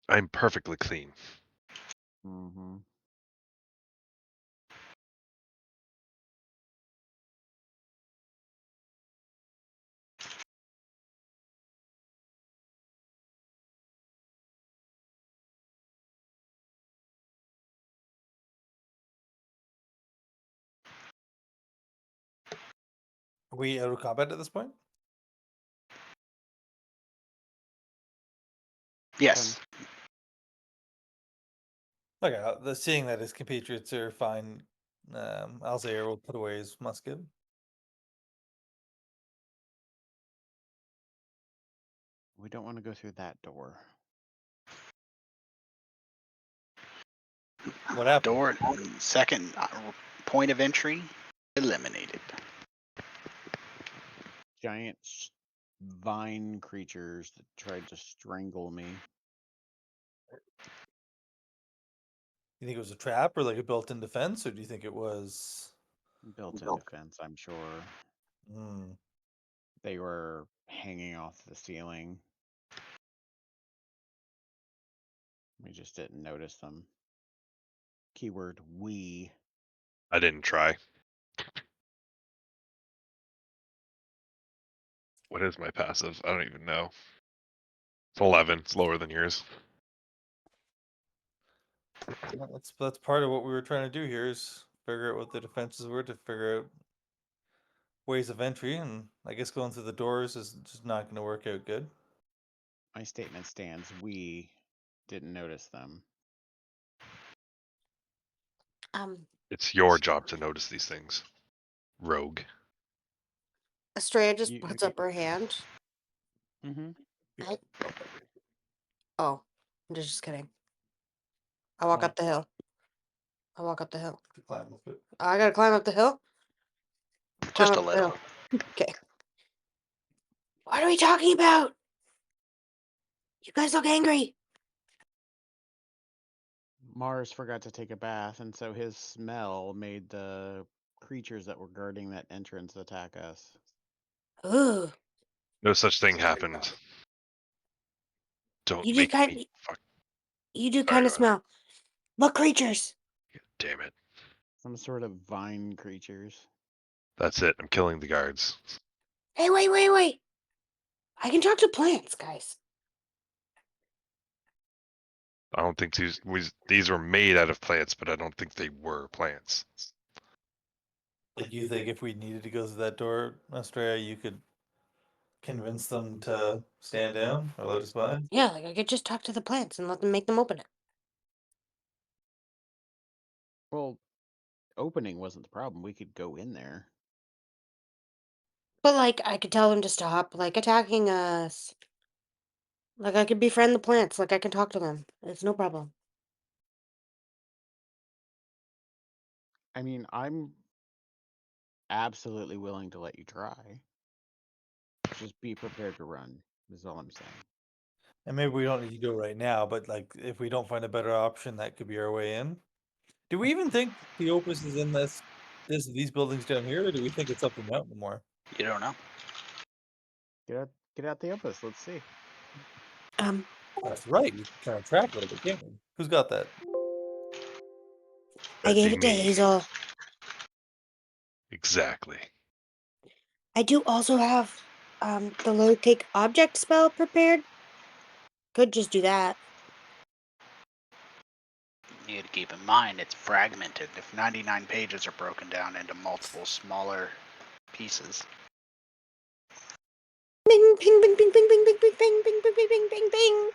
I'm perfectly clean. Mm-hmm. Are we out of combat at this point? Yes. Okay, seeing that his compatriots are fine, Alzair will put away his musket. We don't want to go through that door. What happened? Door, second point of entry, eliminated. Giant vine creatures that tried to strangle me. You think it was a trap or like a built-in defense, or do you think it was? Built-in defense, I'm sure. Hmm. They were hanging off the ceiling. We just didn't notice them. Keyword we. I didn't try. What is my passive? I don't even know. It's 11. It's lower than yours. Well, that's part of what we were trying to do here is figure out what the defenses were to figure out ways of entry, and I guess going through the doors is just not going to work out good. My statement stands. We didn't notice them. Um, It's your job to notice these things, rogue. Estrella just You- puts up her hand. Mm-hmm. Oh, I'm just kidding. I walk What? up the hill. I walk up the hill. Climb up it. I gotta climb up the hill? Climb Just a up the little. hill. Okay. What are we talking about? You guys look angry. Mars forgot to take a bath, and so his smell made the creatures that were guarding that entrance attack us. Ooh. No such thing happened. Don't You do make kind me fuck. you do Sorry, kind of go ahead. smell. What creatures? Damn it. Some sort of vine creatures. That's it. I'm killing the guards. Hey, wait. I can talk to plants, guys. I don't think these were made out of plants, but I don't think they were plants. Like, you think if we needed to go through that door, Australia, you could convince them to stand down or let us by? Yeah, like I could just talk to the plants and let them make them open it. Well, opening wasn't the problem. We could go in there. But like I could tell them to stop like attacking us. Like I could befriend the plants, like I can talk to them. It's no problem. I mean, I'm absolutely willing to let you try. Just be prepared to run, is all I'm saying. And maybe we don't need to go right now, but like if we don't find a better option, that could be our way in. Do we even think the Opus is in these buildings down here, or do we think it's up the mountain more? You don't know. Get out the Opus, let's see. That's right. We can kind of track a little bit, can't we? Who's got that? I That'd gave be it to me. Hazel. Exactly. I do also have the locate object spell prepared. Could just do that. You need to keep in mind it's fragmented. If 99 pages are broken down into multiple smaller pieces. Bing ping bing bing bing bing bing bing bing bing bing bing bing bing bing.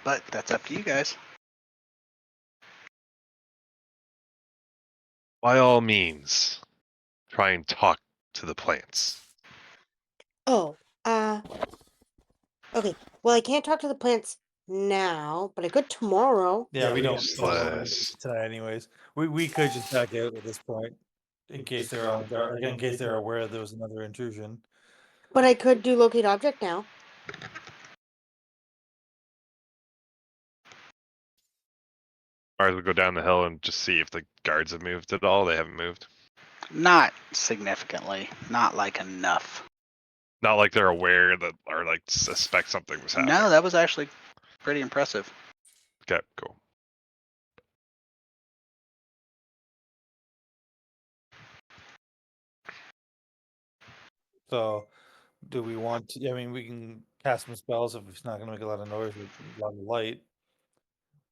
But that's up to you guys. By all means, try and talk to the plants. Oh, okay. Well, I can't talk to the plants now, but I could tomorrow. Yeah, we don't Useless. tonight, anyways. We could just back out at this point in case they're on guard, like, in case they're aware there was another intrusion. But I could do locate object now. Mars would go down the hill and just see if the guards have moved at all. They haven't moved. Not significantly. Not like enough. Not like they're aware that or like suspect something was happening. No, that was actually pretty impressive. Okay, cool. So, do we want to? I mean, we can cast some spells if it's not going to make a lot of noise with a lot of light,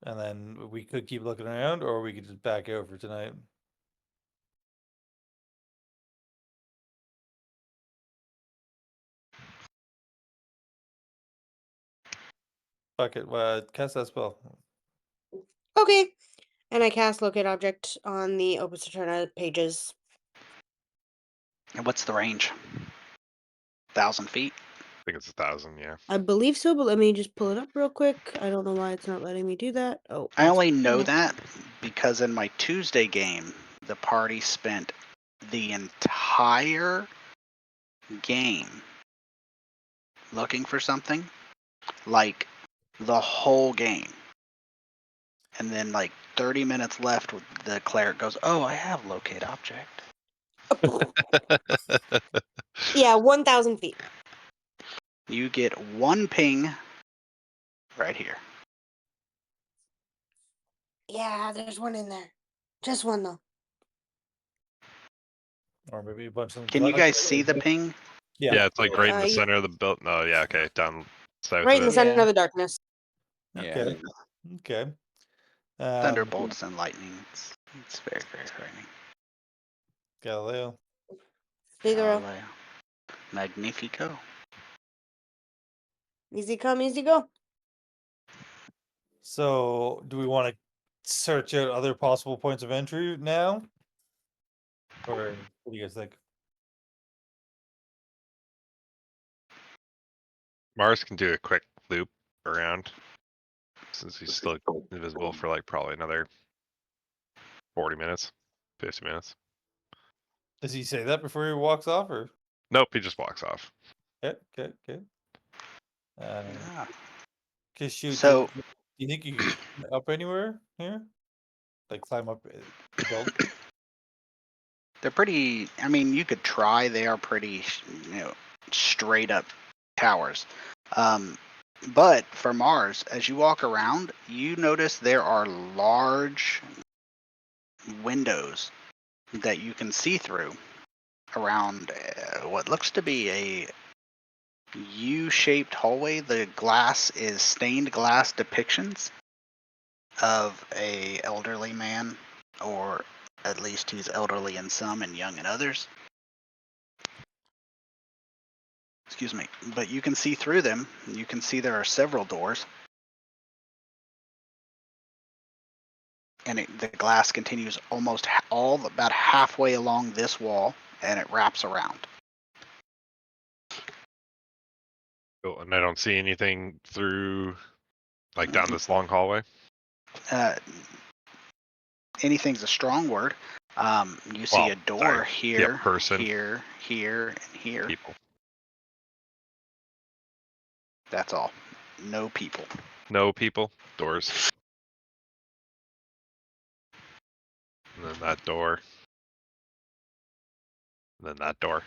and then we could keep looking around, or we could just back out for tonight. Fuck it, cast that spell. Okay. And I cast locate object on the Opus Aterna pages. And what's the range? 1,000 feet? I think it's 1,000. Yeah. I believe so, but let me just pull it up real quick. I don't know why it's not letting me do that. Oh, I it's only know yeah. that because in my Tuesday game, the party spent the entire game looking for something. Like the whole game. And then like 30 minutes left, the cleric goes, "Oh, I have locate object." Yeah, 1,000 feet. You get one ping right here. Yeah, there's one in there. Just one though. Or maybe a bunch of them. Can you guys see the ping? Yeah. Yeah, it's like right in the you- center of the build. No, yeah, okay, down south Right of in the it. center Yeah. of the darkness. Okay. Okay. Thunderbolts and lightning. It's very, very frightening. Galileo. Figaro. Galileo. Magnifico. Easy come, easy go. So, do we want to search out other possible points of entry now? Or what do you guys think? Mars can do a quick loop around since he's still invisible for like probably another 40 minutes, 50 minutes. Does he say that before he walks off, or? Nope, he just walks off. Okay. Yeah. Cause shoot, So- do you think you could climb up anywhere here? Like climb up the building? They're pretty. I mean, you could try. They are pretty, straight up towers. But for Mars, as you walk around, you notice there are large windows that you can see through around what looks to be a U-shaped hallway. The glass is stained glass depictions of a elderly man, or at least he's elderly in some and young in others. Excuse me. But you can see through them. You can see there are several doors. And the glass continues almost about halfway along this wall, and it wraps around. Cool. And I don't see anything through, like down this long hallway. Anything's a strong word. You see Well, a door sorry. here, person. here, and here. People. That's all. No people. No people. Doors. And then that door. And then that door.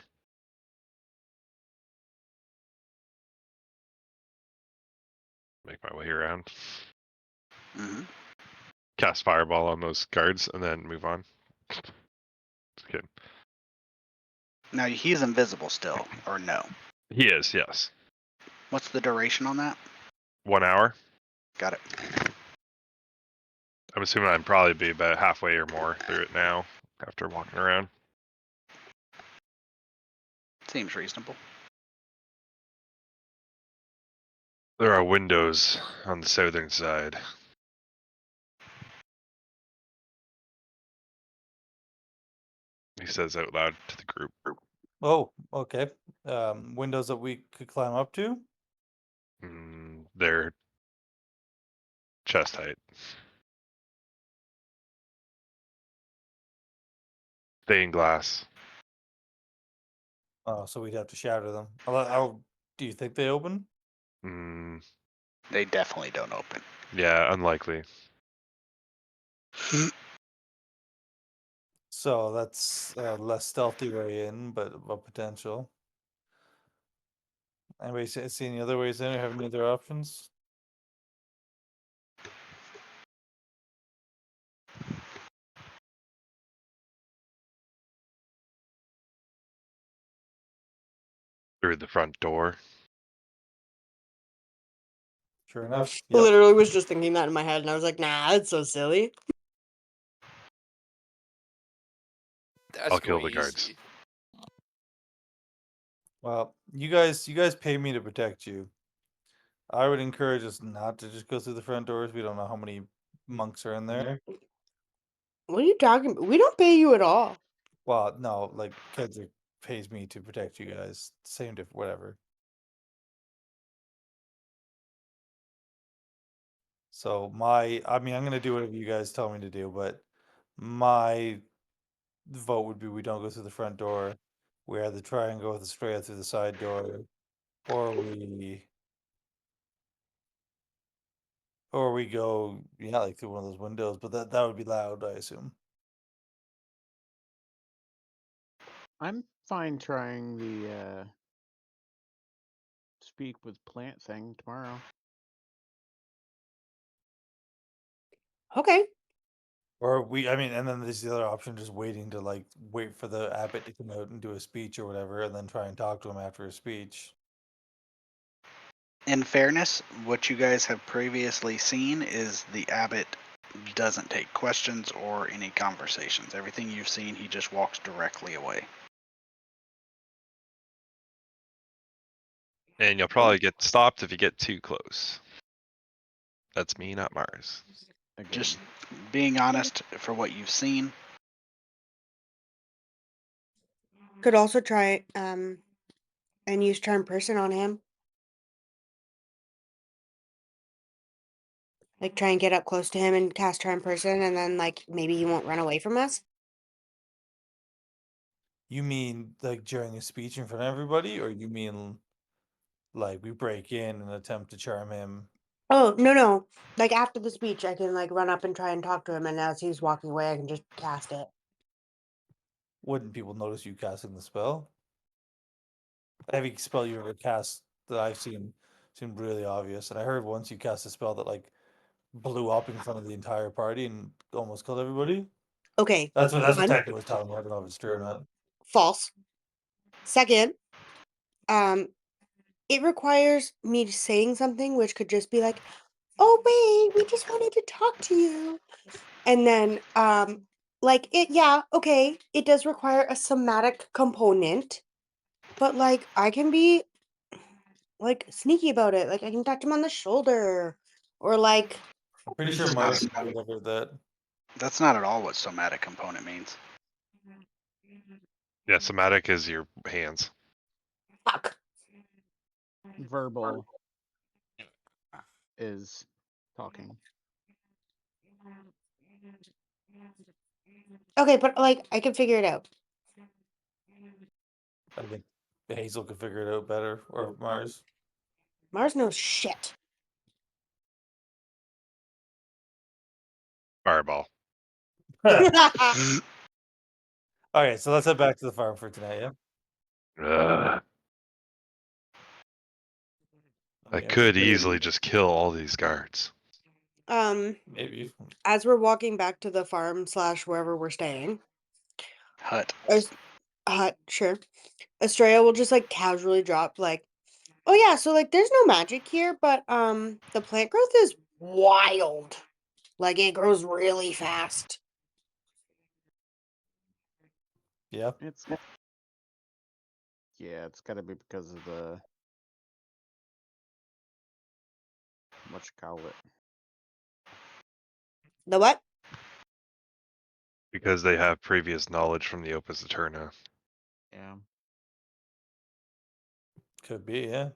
Make my way around. Hmm. Cast fireball on those guards and then move on. Just kidding. Now he's invisible still, or no? He is, yes. What's the duration on that? 1 hour. Got it. I'm assuming I'd probably be about halfway or more through it now after walking around. Seems reasonable. There are windows on the southern side. He says out loud to the group. Oh, okay. Windows that we could climb up to? They're chest height. Stained glass. Oh, so we'd have to shatter them. Do you think they open? They definitely don't open. Yeah, unlikely. So that's a less stealthy way in, but a potential. Anybody see any other ways in or have any other options? Through the front door. Sure enough. I literally was just thinking that in my head, and I was like, nah, that's so silly. That's I'll kill the guards. easy. Well, you guys pay me to protect you. I would encourage us not to just go through the front doors. We don't know how many monks are in there. What are you talking about? We don't pay you at all. Well, no, like Kedzik pays me to protect you guys. Same different, whatever. So I'm gonna do whatever you guys tell me to do, but my vote would be we don't go through the front door. We either try and go straight out through the side door, or we go, yeah, like through one of those windows. But that would be loud, I assume. I'm fine trying the speak with plant thing tomorrow. Okay. Or and then there's the other option, just waiting to wait for the abbot to come out and do a speech or whatever, and then try and talk to him after his speech. In fairness, what you guys have previously seen is the abbot doesn't take questions or any conversations. Everything you've seen, he just walks directly away. And you'll probably get stopped if you get too close. That's me, not Mars. Again. Just being honest for what you've seen. Could also try and use charm person on him. Like try and get up close to him and cast charm person, and then like maybe he won't run away from us. You mean like during a speech in front of everybody, or you mean like we break in and attempt to charm him? Oh no! Like after the speech, I can like run up and try and talk to him, and as he's walking away, I can just cast it. Wouldn't people notice you casting the spell? Every spell you ever cast that I've seen seemed really obvious, and I heard once you cast a spell that like blew up in front of the entire party and almost killed everybody. Okay, That's what one, Techno was telling me. I don't know if it's true or not. false. Second, it requires me saying something, which could just be like, "Oh wait, we just wanted to talk to you," and then like it. Yeah, okay, it does require a somatic component, but like I can be like sneaky about it. Like I can tap him on the shoulder, or like I'm pretty sure That's Mars not- would have that. That's not at all what somatic component means. Yeah, somatic is your hands. fuck. Verbal is talking. Okay, but like I can figure it out. I think Hazel could figure it out better, or Mars. Mars knows shit. Fireball. All right, so let's head back to the farm for tonight. Yeah. Ugh. I mean, could easily just kill all these guards. maybe. As we're walking back to the farm / wherever we're staying, Hut. hut, sure. Estrella will just like casually drop like, "Oh yeah, so like there's no magic here, but the plant growth is wild. Like it grows really fast." Yeah. It's it's got to be because of the what you call it. The what? Because they have previous knowledge from the Opus Aterna. Yeah. Could be. Yeah.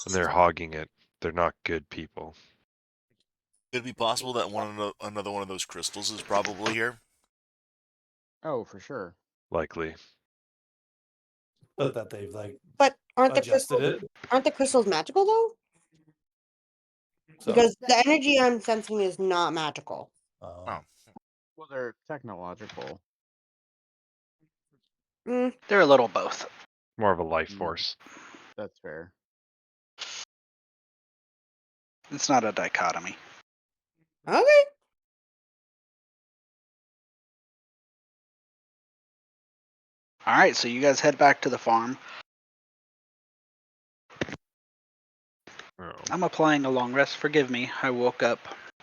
And they're hogging it. They're not good people. Could it be possible that another one of those crystals is probably here? Oh, for sure. Likely. But that they've like But adjusted aren't the crystals magical though? So, Because the energy I'm sensing is not magical. oh. Well, they're technological. They're a little both. More of a life Mm. force. That's fair. It's not a dichotomy. Okay. All right, so you guys head back to the farm. Oh. I'm applying a long rest. Forgive me. I woke up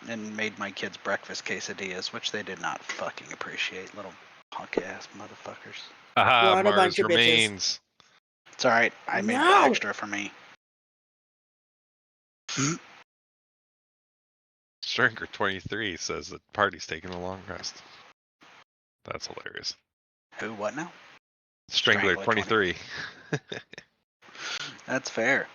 and made my kids breakfast quesadillas, which they did not fucking appreciate. Little punk ass motherfuckers. Haha, What a Mars bunch of bitches. remains. It's all right. I made the No! extra for me. Stringer 23 says the party's taking a long rest. That's hilarious. Who? What now? Strangler Strangler 23. That's fair.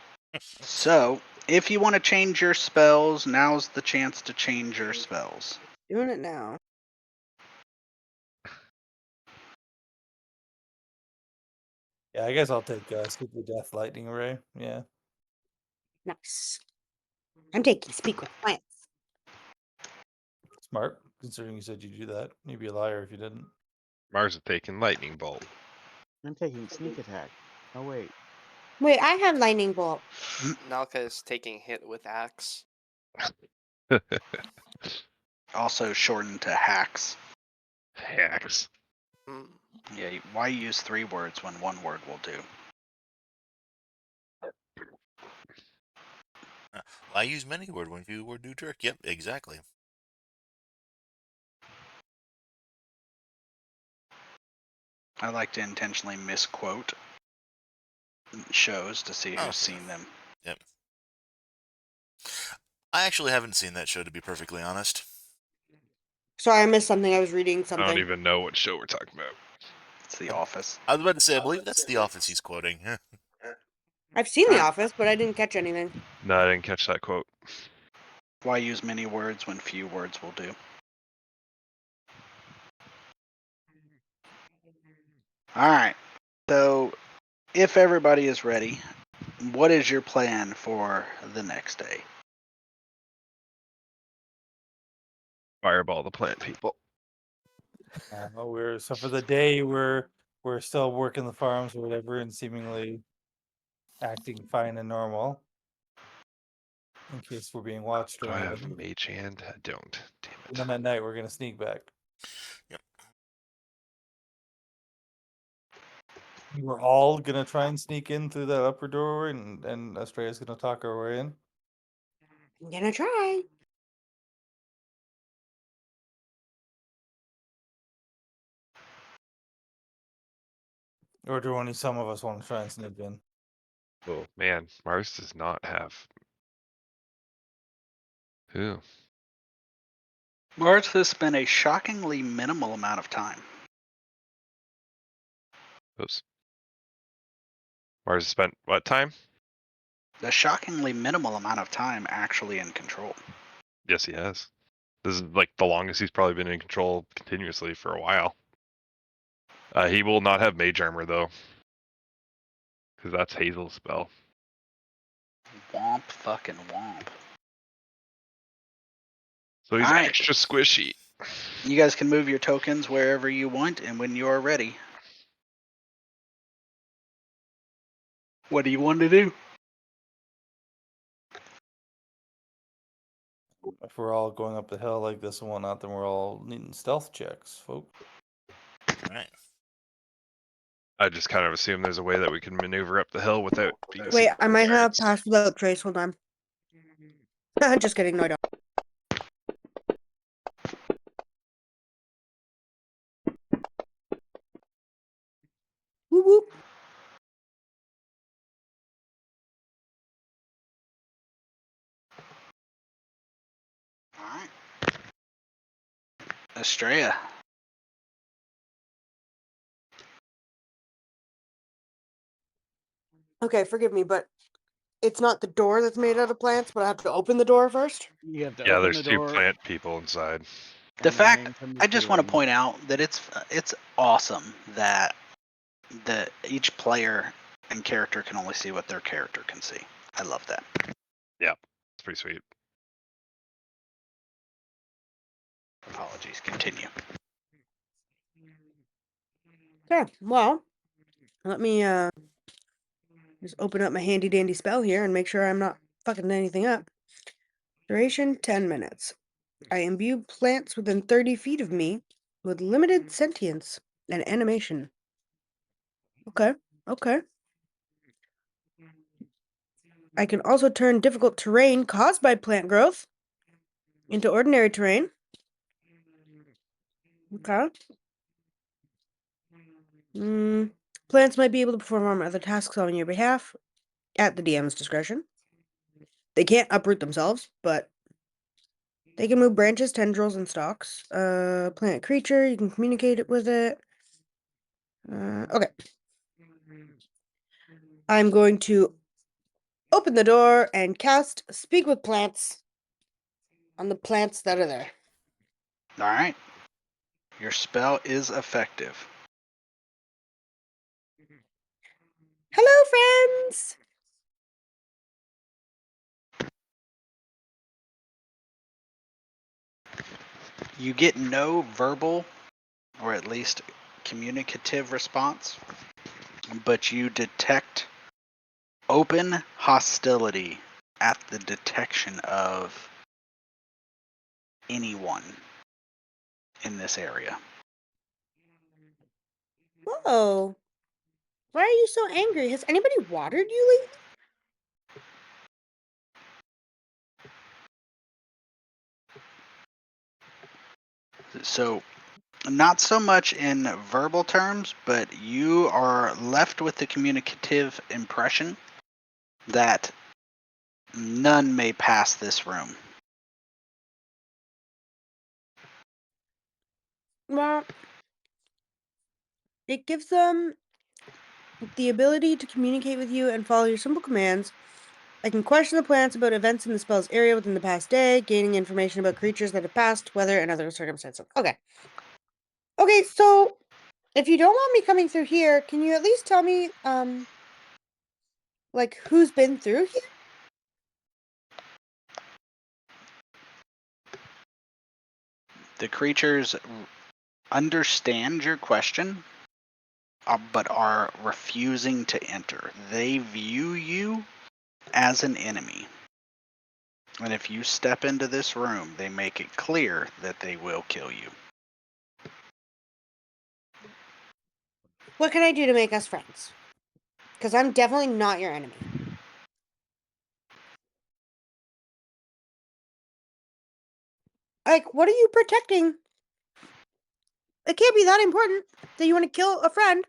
So, if you want to change your spells, now's the chance to change your spells. Doing it now. Yeah, I guess I'll take Sleepy Death Lightning Ray. Yeah. Nice. I'm taking speak with plants. Smart, considering you said you do that. You'd be a liar if you didn't. Mars is taking lightning bolt. I'm taking sneak attack. Oh wait. Wait, I have lightning bolt. Nalka is taking hit with axe. Also shortened to hacks. Hacks. Mm. Yeah, why use 3 words when 1 word will do? I use many word when few word do trick. Yep, exactly. I like to intentionally misquote shows to see who's seen them. Yep. I actually haven't seen that show, to be perfectly honest. Sorry, I missed something. I was reading I something. don't even know what show we're talking about. It's The Office. I was about to say, I believe that's The Office he's quoting. I've seen The Office, but I didn't catch anything. No, I didn't catch that quote. Why use many words when few words will do? All right. So, if everybody is ready, what is your plan for the next day? Fireball the plant people. So for the day we're still working the farms or whatever and seemingly acting fine and normal. In case we're being watched or Do I have anything. mage hand? I don't. Damn And it. then at night we're gonna sneak back. Yep. We're all gonna try and sneak in through that upper door, and Estrella's gonna talk our way in. I'm gonna try. Or do only some of us want to try and sneak in? Oh man, Mars does not have. Ooh. Mars has spent a shockingly minimal amount of time. Oops. Mars spent what time? A shockingly minimal amount of time actually in control. Yes, he has. This is like the longest he's probably been in control continuously for a while. He will not have mage armor though, because that's Hazel's spell. Womp fucking womp. So he's Alright. extra squishy. You guys can move your tokens wherever you want and when you are ready. What do you want to do? If we're all going up the hill like this and whatnot, then we're all needing stealth checks, folks. Right. I just kind of assume there's a way that we can maneuver up the hill without being Wait, seen I by might have guards. passed without trace. Hold on. Just kidding. No, I don't. Whoop whoop. Alright. Estrella. Okay, forgive me, but it's not the door that's made out of plants, but I have to open the door first. You have to Yeah, open there's the two door. plant people inside. The come on fact, in from the I just want to ceiling. point out that it's awesome that each player and character can only see what their character can see. I love that. It's pretty sweet. Apologies. Continue. Okay, well, let me just open up my handy dandy spell here and make sure I'm not fucking anything up. Duration 10 minutes. I imbue plants within 30 feet of me with limited sentience and animation. Okay, okay. I can also turn difficult terrain caused by plant growth into ordinary terrain. Okay. Plants might be able to perform other tasks on your behalf at the DM's discretion. They can't uproot themselves, but they can move branches, tendrils, and stalks. Plant creature, you can communicate with it. Okay. I'm going to open the door and cast Speak with Plants on the plants that are there. Alright. Your spell is effective. Hello, friends! You get no verbal, or at least communicative response, but you detect open hostility at the detection of anyone in this area. Whoa. Why are you so angry? Has anybody watered you lately? So, not so much in verbal terms, but you are left with the communicative impression that none may pass this room. Well, it gives them the ability to communicate with you and follow your simple commands. I can question the plants about events in the spell's area within the past day, gaining information about creatures that have passed, weather, and other circumstances. Okay. Okay, so if you don't want me coming through here, can you at least tell me, like, who's been through here? The creatures understand your question, but are refusing to enter. They view you as an enemy. And if you step into this room, they make it clear that they will kill you. What can I do to make us friends? Because I'm definitely not your enemy. Like, what are you protecting? It can't be that important that you want to kill a friend.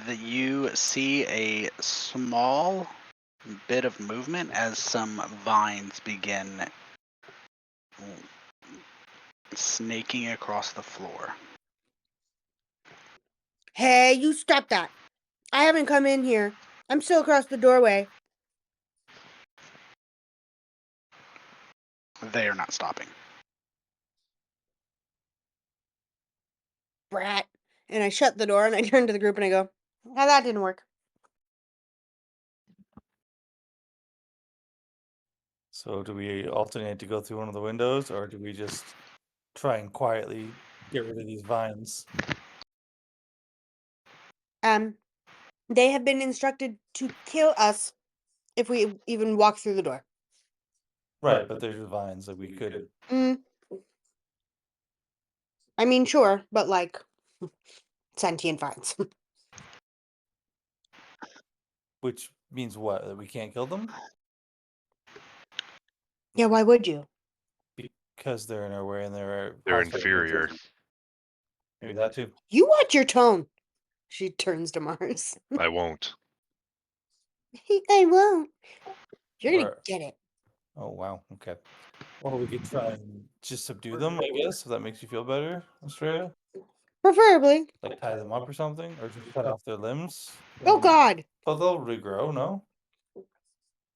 You see a small bit of movement as some vines begin snaking across the floor. Hey, you stop that. I haven't come in here. I'm still across the doorway. They are not stopping. Brat. And I shut the door and I turn to the group and I go, "Now that didn't work." So do we alternate to go through one of the windows, or do we just try and quietly get rid of these vines? They have been instructed to kill us if we even walk through the door. Right, but there's vines that we could. I mean, sure, but like sentient vines. Which means what? That we can't kill them? Yeah, why would you? Because they're in our way and they're inferior. Maybe that too. You watch your tone. She turns to Mars. I won't. I won't. You're gonna Where- get it. Oh wow, okay. Well, we could try and just subdue them, I guess, if that makes you feel better, Australia. Preferably. Like tie them up or something, or just cut off their limbs. Oh God. But they'll regrow, no?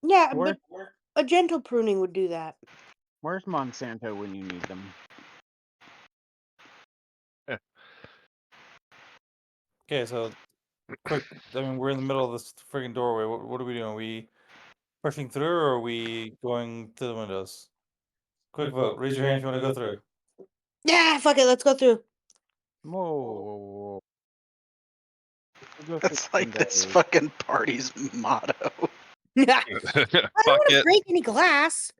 Yeah, Where- but a gentle pruning would do that. Where's Monsanto when you need them? Okay, so quick. I mean, we're in the middle of this friggin' doorway. What are we doing? Are we pushing through, or are we going to the windows? Quick vote. Raise your hand if you want to go through. Yeah, fuck it. Let's go through. Whoa. We'll go through That's the like this windows. fucking party's motto. I don't Fuck want to it. break any glass.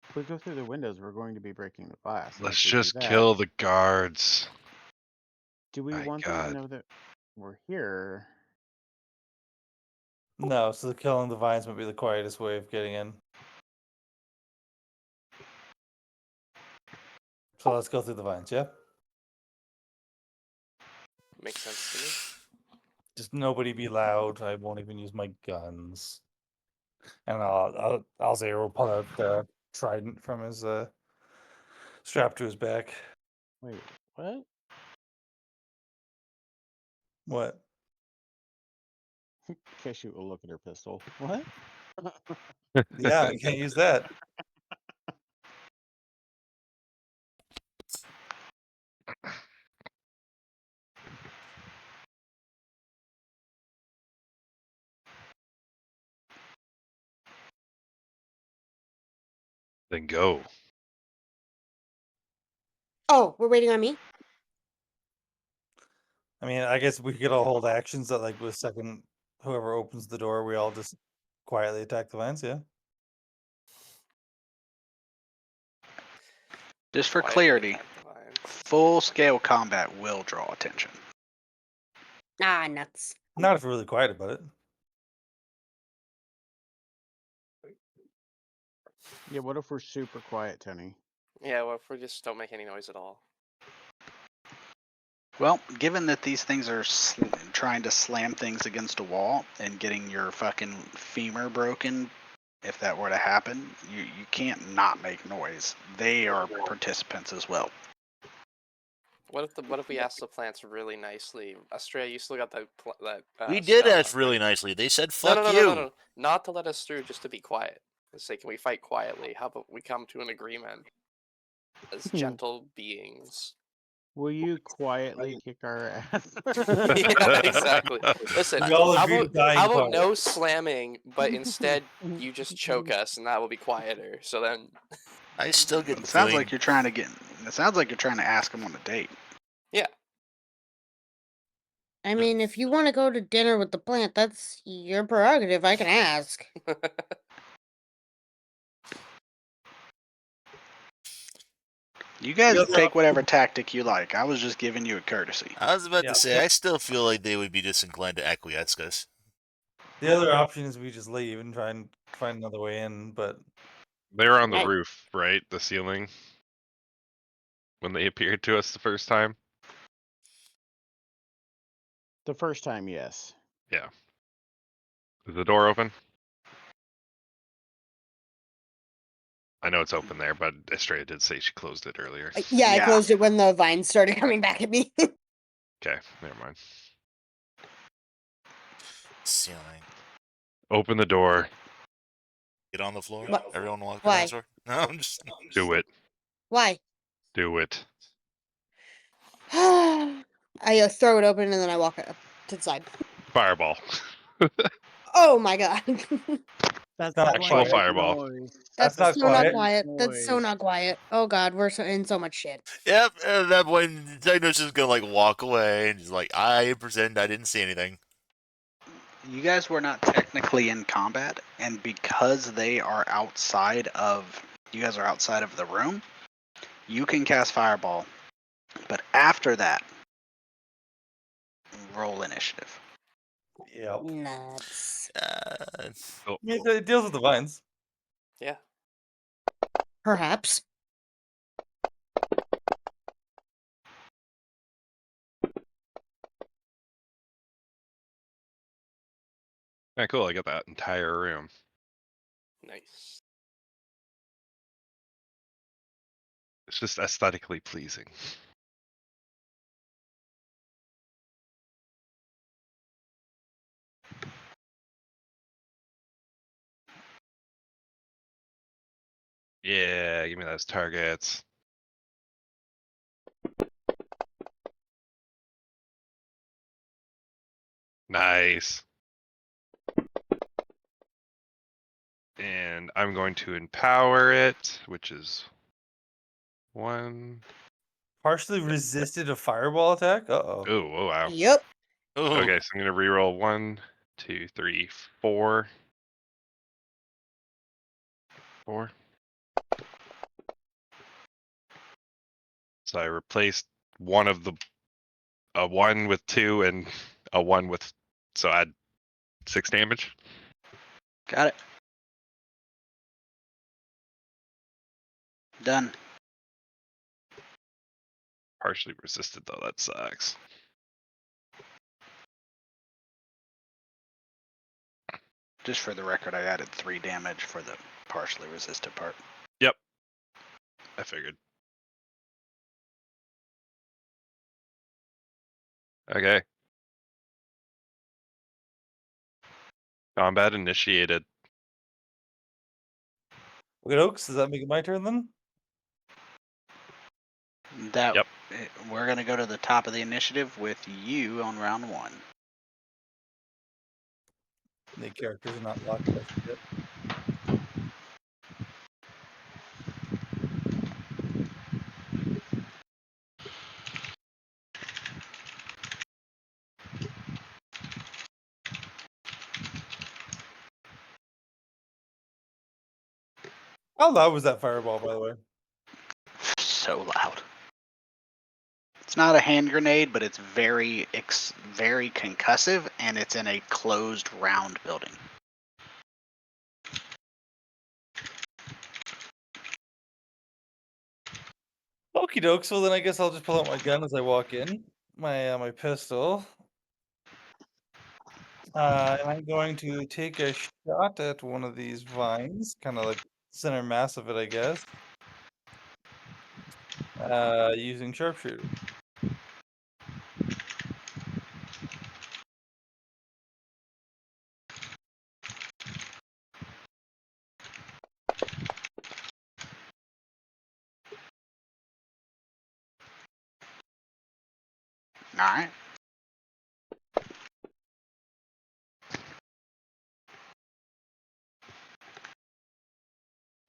If we go through the windows, we're going to be breaking the glass. and Let's if we do just that, kill the guards. Do we My want them to God. know that we're here? No, so killing the vines might be the quietest way of getting in. So let's go through the vines, yeah? Makes sense to me. Just nobody be loud. I won't even use my guns. And I'll say we'll pull out the trident from his strap to his back. Wait, what? What? Keshu will look at her pistol. What? Yeah, I can't use that. Then go. Oh, we're waiting on me? I mean, I guess we could all hold actions that, like, with second, whoever opens the door, we all just quietly attack the vines, yeah? Just for Quietly clarity, attack the vines. full-scale combat will draw attention. Ah, nuts. Not if we're really quiet about it. Yeah, what if we're super quiet, Tony? Yeah, well, if we just don't make any noise at all. Well, given that these things are trying to slam things against a wall and getting your fucking femur broken, if that were to happen, you can't not make noise. They are participants as well. What if we ask the plants really nicely? Australia, you still got that. We did stone, ask really right? nicely. They said, No, "Fuck no, no, you." no, no, no. Not to let us through, just to be quiet. Let's say, can we fight quietly? How about we come to an agreement as gentle beings? Will you quietly kick our ass? Yeah, exactly. Listen, We all how agree about to dying how about quiet. no slamming, but instead you just choke us, and that will be quieter. So then, I still get It the sounds feeling. like you're trying to get. It sounds like you're trying to ask them on a date. yeah, I mean, if you want to go to dinner with the plant, that's your prerogative. I can ask. You guys The other take whatever tactic you like. I was just giving you a courtesy. I was about Yeah. to say, I still feel like they would be disinclined to acquiesce us. The other option is we just leave and try and find another way in, but They were on the Right. roof, right? The ceiling. When they appeared to us the first time. The first time, yes. Yeah. Is the door open? I know it's open there, but Estrella did say she closed it earlier. Yeah, I Yeah. closed it when the vines started coming back at me. Okay, never mind. Ceiling. Open the door. Get on the floor. What? Everyone walk Why? around the door. No, I'm just. Do it. Why? Do it. I throw it open and then I walk up to the side. Fireball. Oh my god. That's not Actual quiet fireball. noise. That's That's not so not quiet. quiet. That's so Noise. not quiet. Oh god, we're in so much shit. Yep. At that point, Techno's just gonna like walk away and just like I pretend I didn't see anything. You guys were not technically in combat, and because they are outside of. You guys are outside of the room. You can cast fireball, but after that, roll initiative. Yep. Nuts. I mean, it deals with the vines. yeah. Perhaps. Yeah, cool. I got that entire room. Nice. It's just aesthetically pleasing. Yeah, give me those targets. Nice. And I'm going to empower it, which is 1. Partially resisted a fireball attack. Uh-oh. Oh wow. Yep. Ooh. Okay, so I'm gonna reroll 1, 2, 3, 4. 4. So I replaced one of the a 1 with 2 and a 1 with, so add 6 damage. Got it. Done. Partially resisted though, that sucks. Just for the record, I added 3 damage for the partially resisted part. Yep. I figured. Okay. Combat initiated. Okay, Oaks, does that make it my turn then? That Yep. We're gonna go to the top of the initiative with you on round 1. The characters are not locked just yet. How loud was that fireball, by the way? So loud. It's not a hand grenade, but it's very concussive, and it's in a closed round building. Okie doke, so then I guess I'll just pull out my gun as I walk in. my pistol. And I'm going to take a shot at one of these vines, kind of like center mass of it, I guess. Using sharpshooter. All right.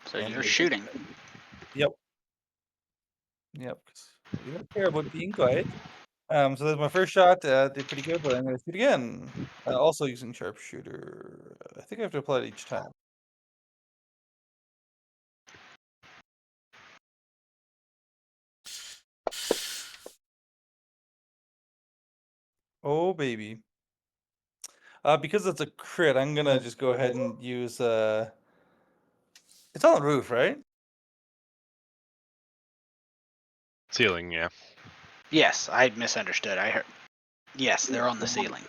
So And you're they- shooting. Yep. Yep. 'Cause we don't care about being quiet. So that's my first shot. Did pretty good, but I'm gonna shoot again. Also using sharpshooter. I think I have to apply it each time. Oh baby. Because it's a crit, I'm gonna just go ahead and use it's on the roof, right? Ceiling, yeah. Yes, I misunderstood. I heard. Yes, they're on the ceiling.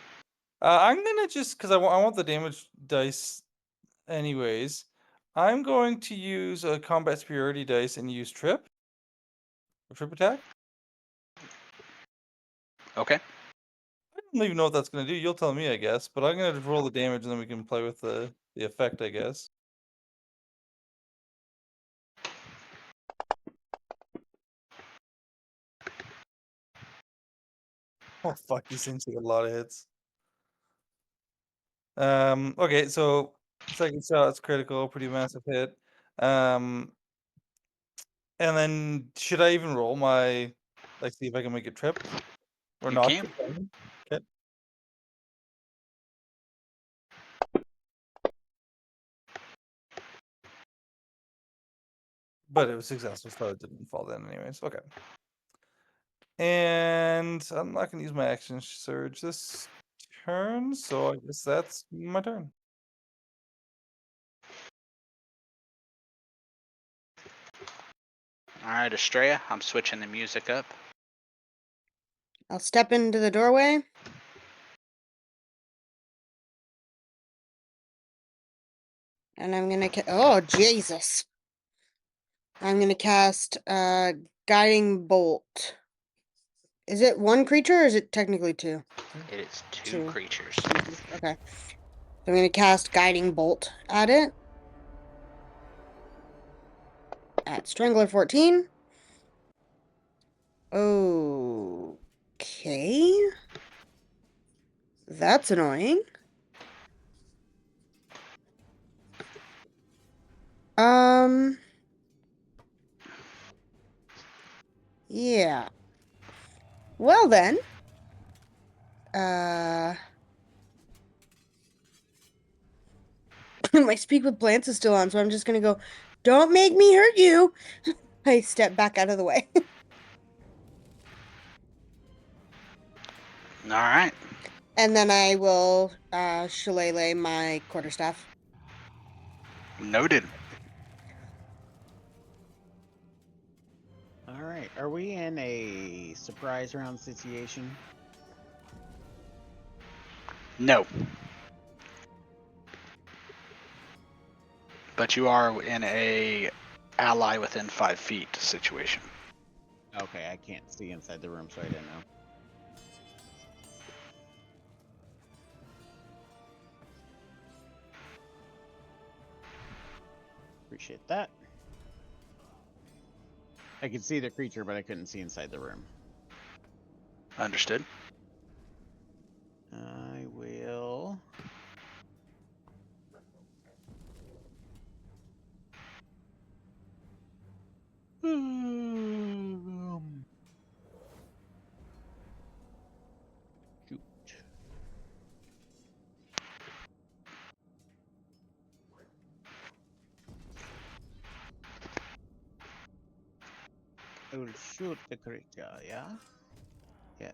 I'm gonna just because I want the damage dice anyways. I'm going to use a combat superiority dice and use trip. Trip attack. Okay. I don't even know what that's gonna do. You'll tell me, I guess. But I'm gonna just roll the damage and then we can play with the effect, I guess. Oh fuck, these things take a lot of hits. Okay, so second shot's critical, pretty massive hit. And then should I even roll my like see if I can make it trip or You not? can. Okay. But it was successful, so it didn't fall then anyways. Okay. And I'm not gonna use my action surge this turn, so I guess that's my turn. All right, Estrella, I'm switching the music up. I'll step into the doorway. And I'm gonna oh Jesus. I'm gonna cast guiding bolt. Is it one creature or is it technically two? It is two creatures. Okay. So I'm gonna cast guiding bolt at it. At Strangler 14. Okay. That's annoying. Yeah. Well then. My speak with plants is still on, so I'm just gonna go, don't make me hurt you. I step back out of the way. All right. And then I will shillelagh my quarterstaff. Noted. All right. Are we in a surprise round situation? No. But you are in a ally within 5 feet situation. Okay, I can't see inside the room, so I didn't know. Appreciate that. I could see the creature, but I couldn't see inside the room. Understood. I will. Shoot. I will shoot the creature, yeah? Yeah.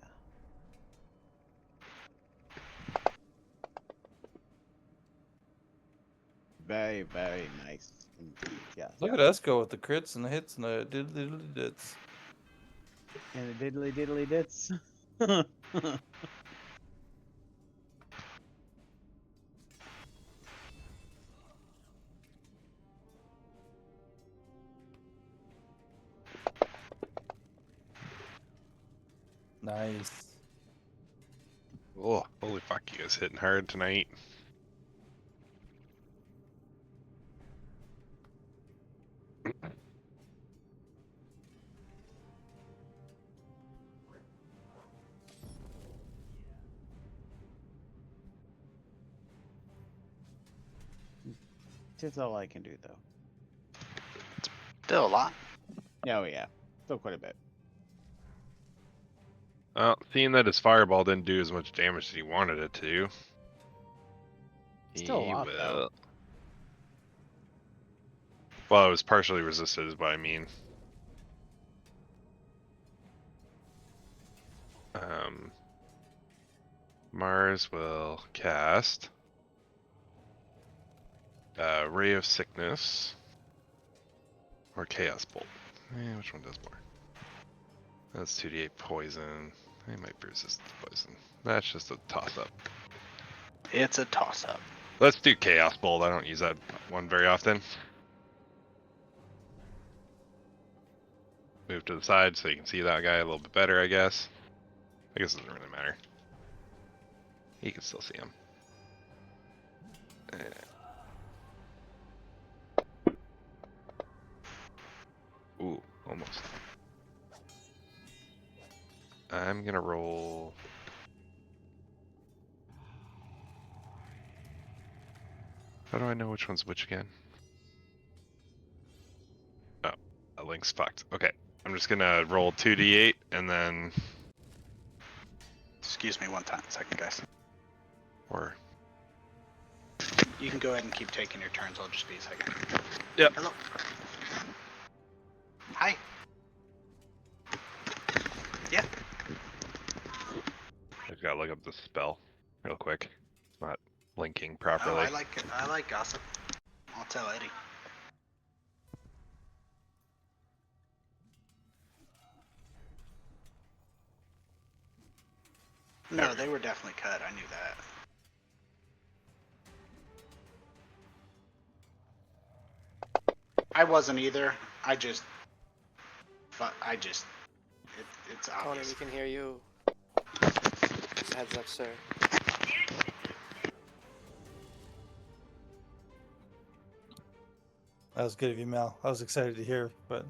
Very, very nice indeed, yeah. Look at us go with the crits and the hits and the diddly dits. And the diddly diddly dits. Nice. Oh, holy fuck, you guys hitting hard tonight. That's all I can do, though. Still a lot. Oh, yeah. Still quite a bit. Well, seeing that his fireball didn't do as much damage as he wanted it to, Still a he lot, though. will. Well, it was partially resisted, is what I mean. Mars will cast Ray of Sickness or Chaos Bolt. Which one does more? That's 2d8 poison. He might resist the poison. That's just a toss-up. It's a toss-up. Let's do Chaos Bolt. I don't use that one very often. Move to the side so you can see that guy a little bit better, I guess. I guess it doesn't really matter. You can still see him. Ooh, almost. I'm gonna roll. How do I know which one's which again? Oh, that link's fucked. Okay, I'm just gonna roll 2d8 and then, Excuse me one second, guys. or You can go ahead and keep taking your turns. I'll just be a second. Yep. Hello. Hi. Yeah. I've got to look up the spell real quick. It's not linking Oh, properly. I like gossip. I'll tell Eddie. No, they were definitely cut. I knew that. I wasn't either. It's Connor, obvious. we can hear you. Just heads up, sir. That was good of you, Mel. I was excited to hear, but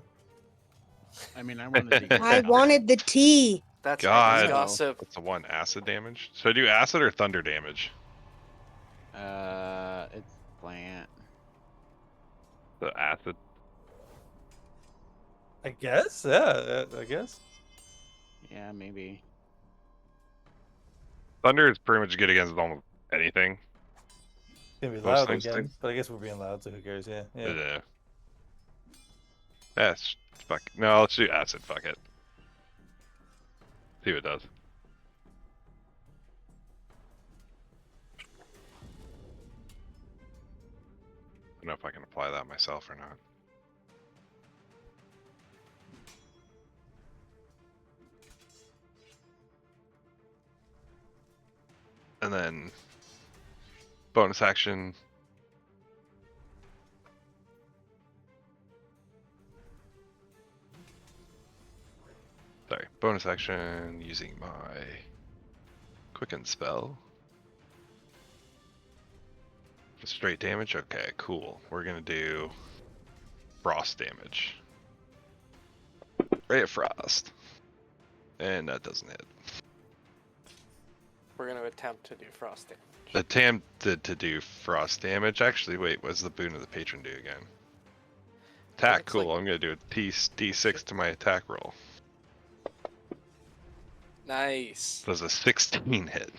I mean, I wanted to get I it out. wanted the tea. That's God. Eddie's gossip. What's the one? Acid damage? Should I do acid or thunder damage? It's plant. The acid. I guess, yeah, I guess. Yeah, maybe. Thunder is pretty much good against almost anything. It's gonna be Most loud things again, do. but I guess we're being loud, so who cares? Yeah, yeah. Yeah. That's fuck. No, let's do acid. Fuck it. See what it does. I don't know if I can apply that myself or not. And then bonus action. Sorry, bonus action using my quicken spell. Straight damage? Okay, cool. We're gonna do frost damage. Ray of Frost. And that doesn't hit. We're gonna attempt to do frost damage. Attempted to do frost damage. Actually, wait, what's the boon of the patron do again? Attack, it's cool. like- I'm gonna do a D6 to my attack roll. Nice. Does a 16 hit?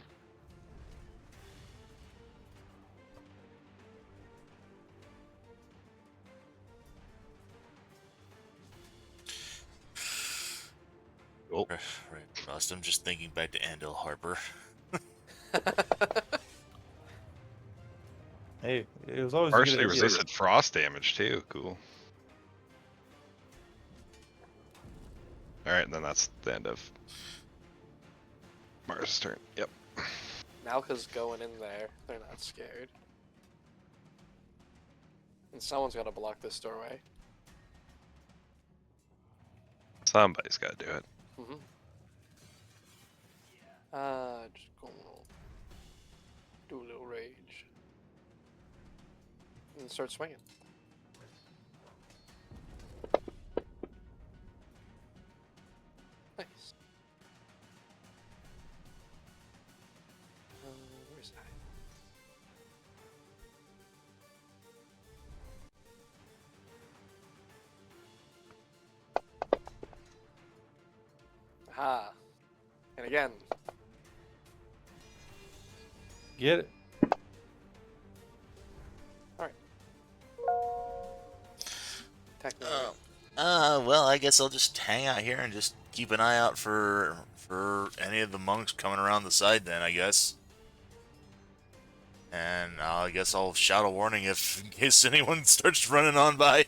Oh, Right, Rust. I'm just thinking back to Andel Harper. Hey, it was always partially a good idea. resisted frost damage too. Cool. All right, and then that's the end of Mars' turn. Yep. Nalka's going in there. They're not scared. And someone's got to block this doorway. Somebody's got to do it. Mm-hmm. Just gonna do a little rage. And start swinging. Nice. Where's that? Aha. And again. Get it. Technically. Well, I guess I'll just hang out here and just keep an eye out for any of the monks coming around the side. Then I guess, and I guess I'll shout a warning in case anyone starts running on by.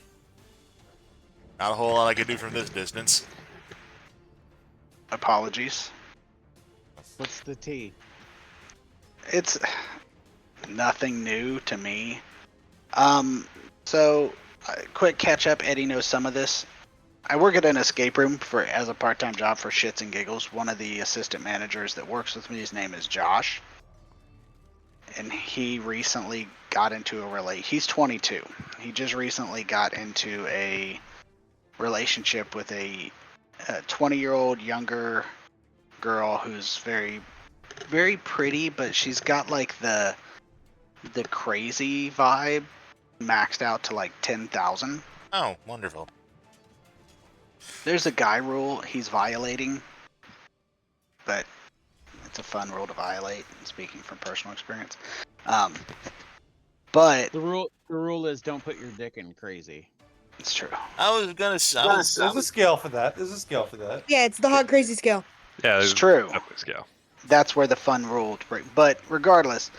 Not a whole lot I can do from this distance. Apologies. What's the tea? It's nothing new to me. So quick catch up. Eddie knows some of this. I work at an escape room as a part-time job for shits and giggles. One of the assistant managers that works with me, his name is Josh, and he recently got into he's 22. He just recently got into a relationship with a 20-year-old younger girl who's very, very pretty, but she's got like the crazy vibe maxed out to like 10,000. Oh, wonderful. There's a guy rule he's violating, but it's a fun rule to violate, speaking from personal experience. But The rule is don't put your dick in crazy. it's true. I was gonna. There's a scale for that. There's a scale for that. Yeah, it's the hot crazy scale. Yeah, It's there's true. definitely scale. That's where the fun rule. But regardless,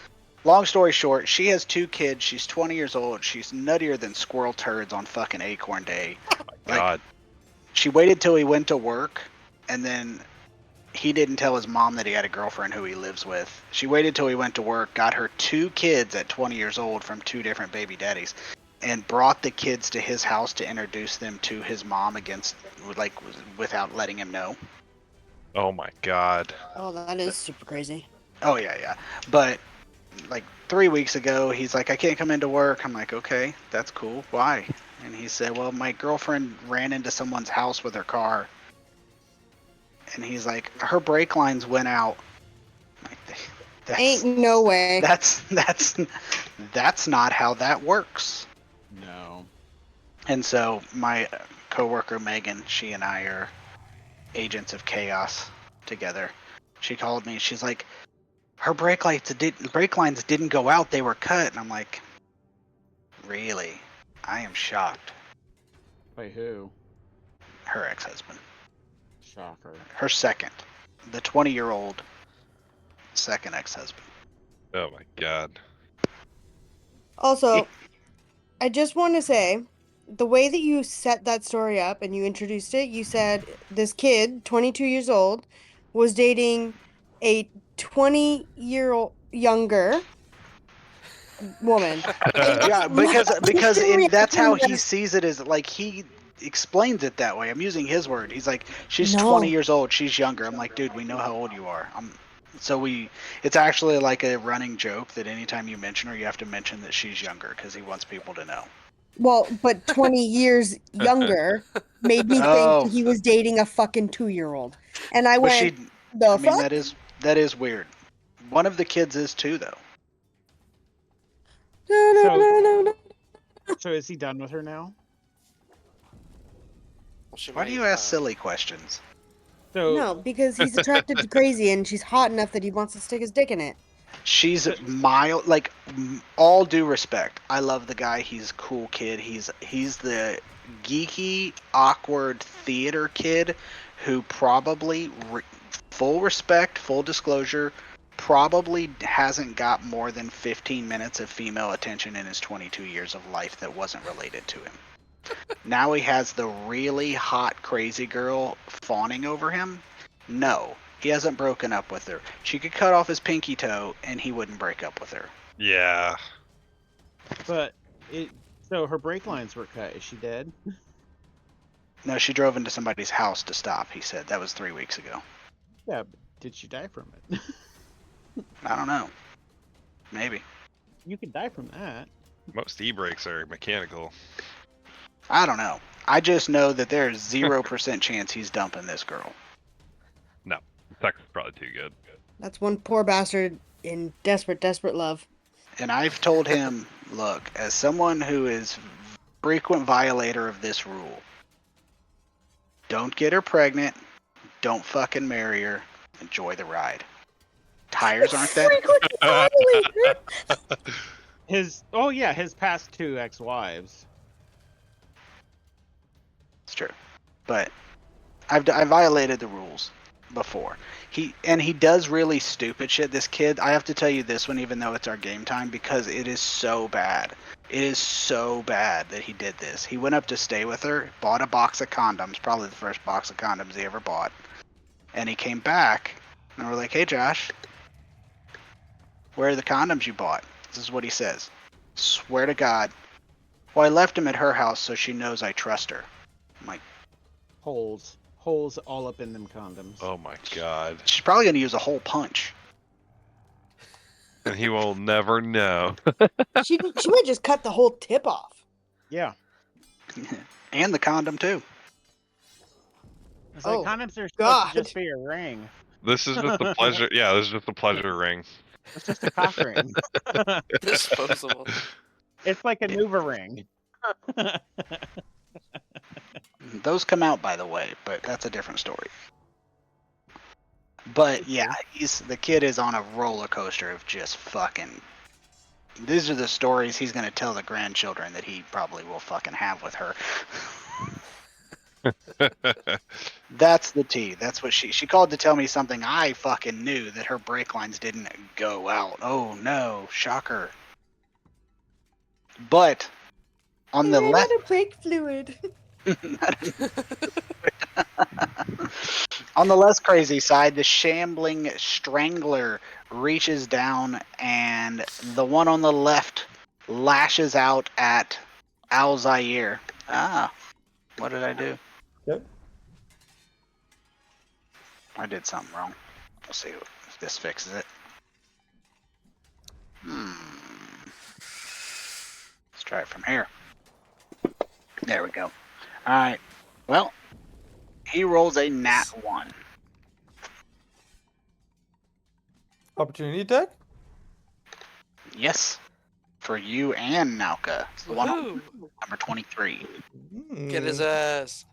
long story short, she has 2 kids. She's 20 years old. She's nuttier than squirrel turds on fucking Acorn Day. Like, God. she waited till he went to work, and then he didn't tell his mom that he had a girlfriend who he lives with. She waited till he went to work, got her 2 kids at 20 years old from 2 different baby daddies, and brought the kids to his house to introduce them to his mom without letting him know. Oh my God. Oh, that is super crazy. Oh yeah. But like 3 weeks ago, he's like, I can't come into work. I'm like, okay, that's cool. Why? And he said, well, my girlfriend ran into someone's house with her car. And he's like, her brake lines went out. I'm like, Ain't no way. That's not how that works. No. And so my coworker Megan, she and I are agents of chaos together. She called me. She's like, her brake lines didn't go out. They were cut. And I'm like, really? I am shocked. By who? Her ex-husband. Shocker. Her second. The 20-year-old second ex-husband. Oh my God. Also, I just want to say, the way that you set that story up and you introduced it, you said this kid, 22 years old, was dating a 20-year-old younger woman. Yeah, because that's how he sees it, as like he explains it that way. I'm using his word. He's like, she's No. 20 years old, she's younger. I'm like, dude, we know how old you are. It's actually like a running joke that anytime you mention her, you have to mention that she's younger because he wants people to know. Well, but 20 years younger made me Oh. think he was dating a fucking 2-year-old. And I But went, the fuck? that is weird. One of the kids is too, though. No. So is he done with her now? Well, she Why do might, you ask silly questions? So No, because he's attracted to crazy and she's hot enough that he wants to stick his dick in it. She's mild, like all due respect. I love the guy. He's a cool kid. He's the geeky, awkward theater kid who probably, full respect, full disclosure, probably hasn't got more than 15 minutes of female attention in his 22 years of life that wasn't related to him. Now he has the really hot, crazy girl fawning over him. No, He hasn't broken up with her. She could cut off his pinky toe and he wouldn't break up with her. Yeah. But so her brake lines were cut. Is she dead? No, she drove into somebody's house to stop, he said. That was 3 weeks ago. Yeah, but did she die from it? I don't know. Maybe. You could die from that. Most e-brakes are mechanical. I don't know. I just know that there's 0% chance he's dumping this girl. No, sex is probably too good. That's one poor bastard in desperate, desperate love. And I've told him, look, as someone who is frequent violator of this rule, don't get her pregnant, don't fucking marry her, enjoy the ride. Tires aren't that... His past 2 ex-wives. It's true. But I violated the rules before. He does really stupid shit. This kid, I have to tell you this one, even though it's our game time, because it is so bad. It is so bad that he did this. He went up to stay with her, bought a box of condoms, probably the first box of condoms he ever bought. And he came back, and we're like, hey, Josh, where are the condoms you bought? This is what he says. Swear to God. Well, I left him at her house so she knows I trust her. I'm like, Holes all up in them condoms. Oh my god. she's probably going to use a hole punch. And he will never know. She might just cut the whole tip off. Yeah. And the condom, too. It's like Oh, condoms are supposed God. to just be a ring. This is just a pleasure. Yeah, this is just a pleasure ring. It's just a cock ring. Disposable. It's like a Nuva ring. Those come out, by the way, but that's a different story. But yeah, the kid is on a roller coaster of just fucking. These are the stories he's gonna tell the grandchildren that he probably will fucking have with her. That's the tea. That's what she called to tell me something I fucking knew, that her brake lines didn't go out. Oh no, shocker. But on the left, Out of brake fluid. on the less crazy side, the shambling strangler reaches down and the one on the left lashes out at Alzair. Ah, what did I do? Yep. I did something wrong. We'll see if this fixes it. Let's try it from here. There we go. Alright. Well, he rolls a nat 1. Opportunity attack? Yes. For you and Nauka. It's the one on Woohoo! number 23. Get his ass.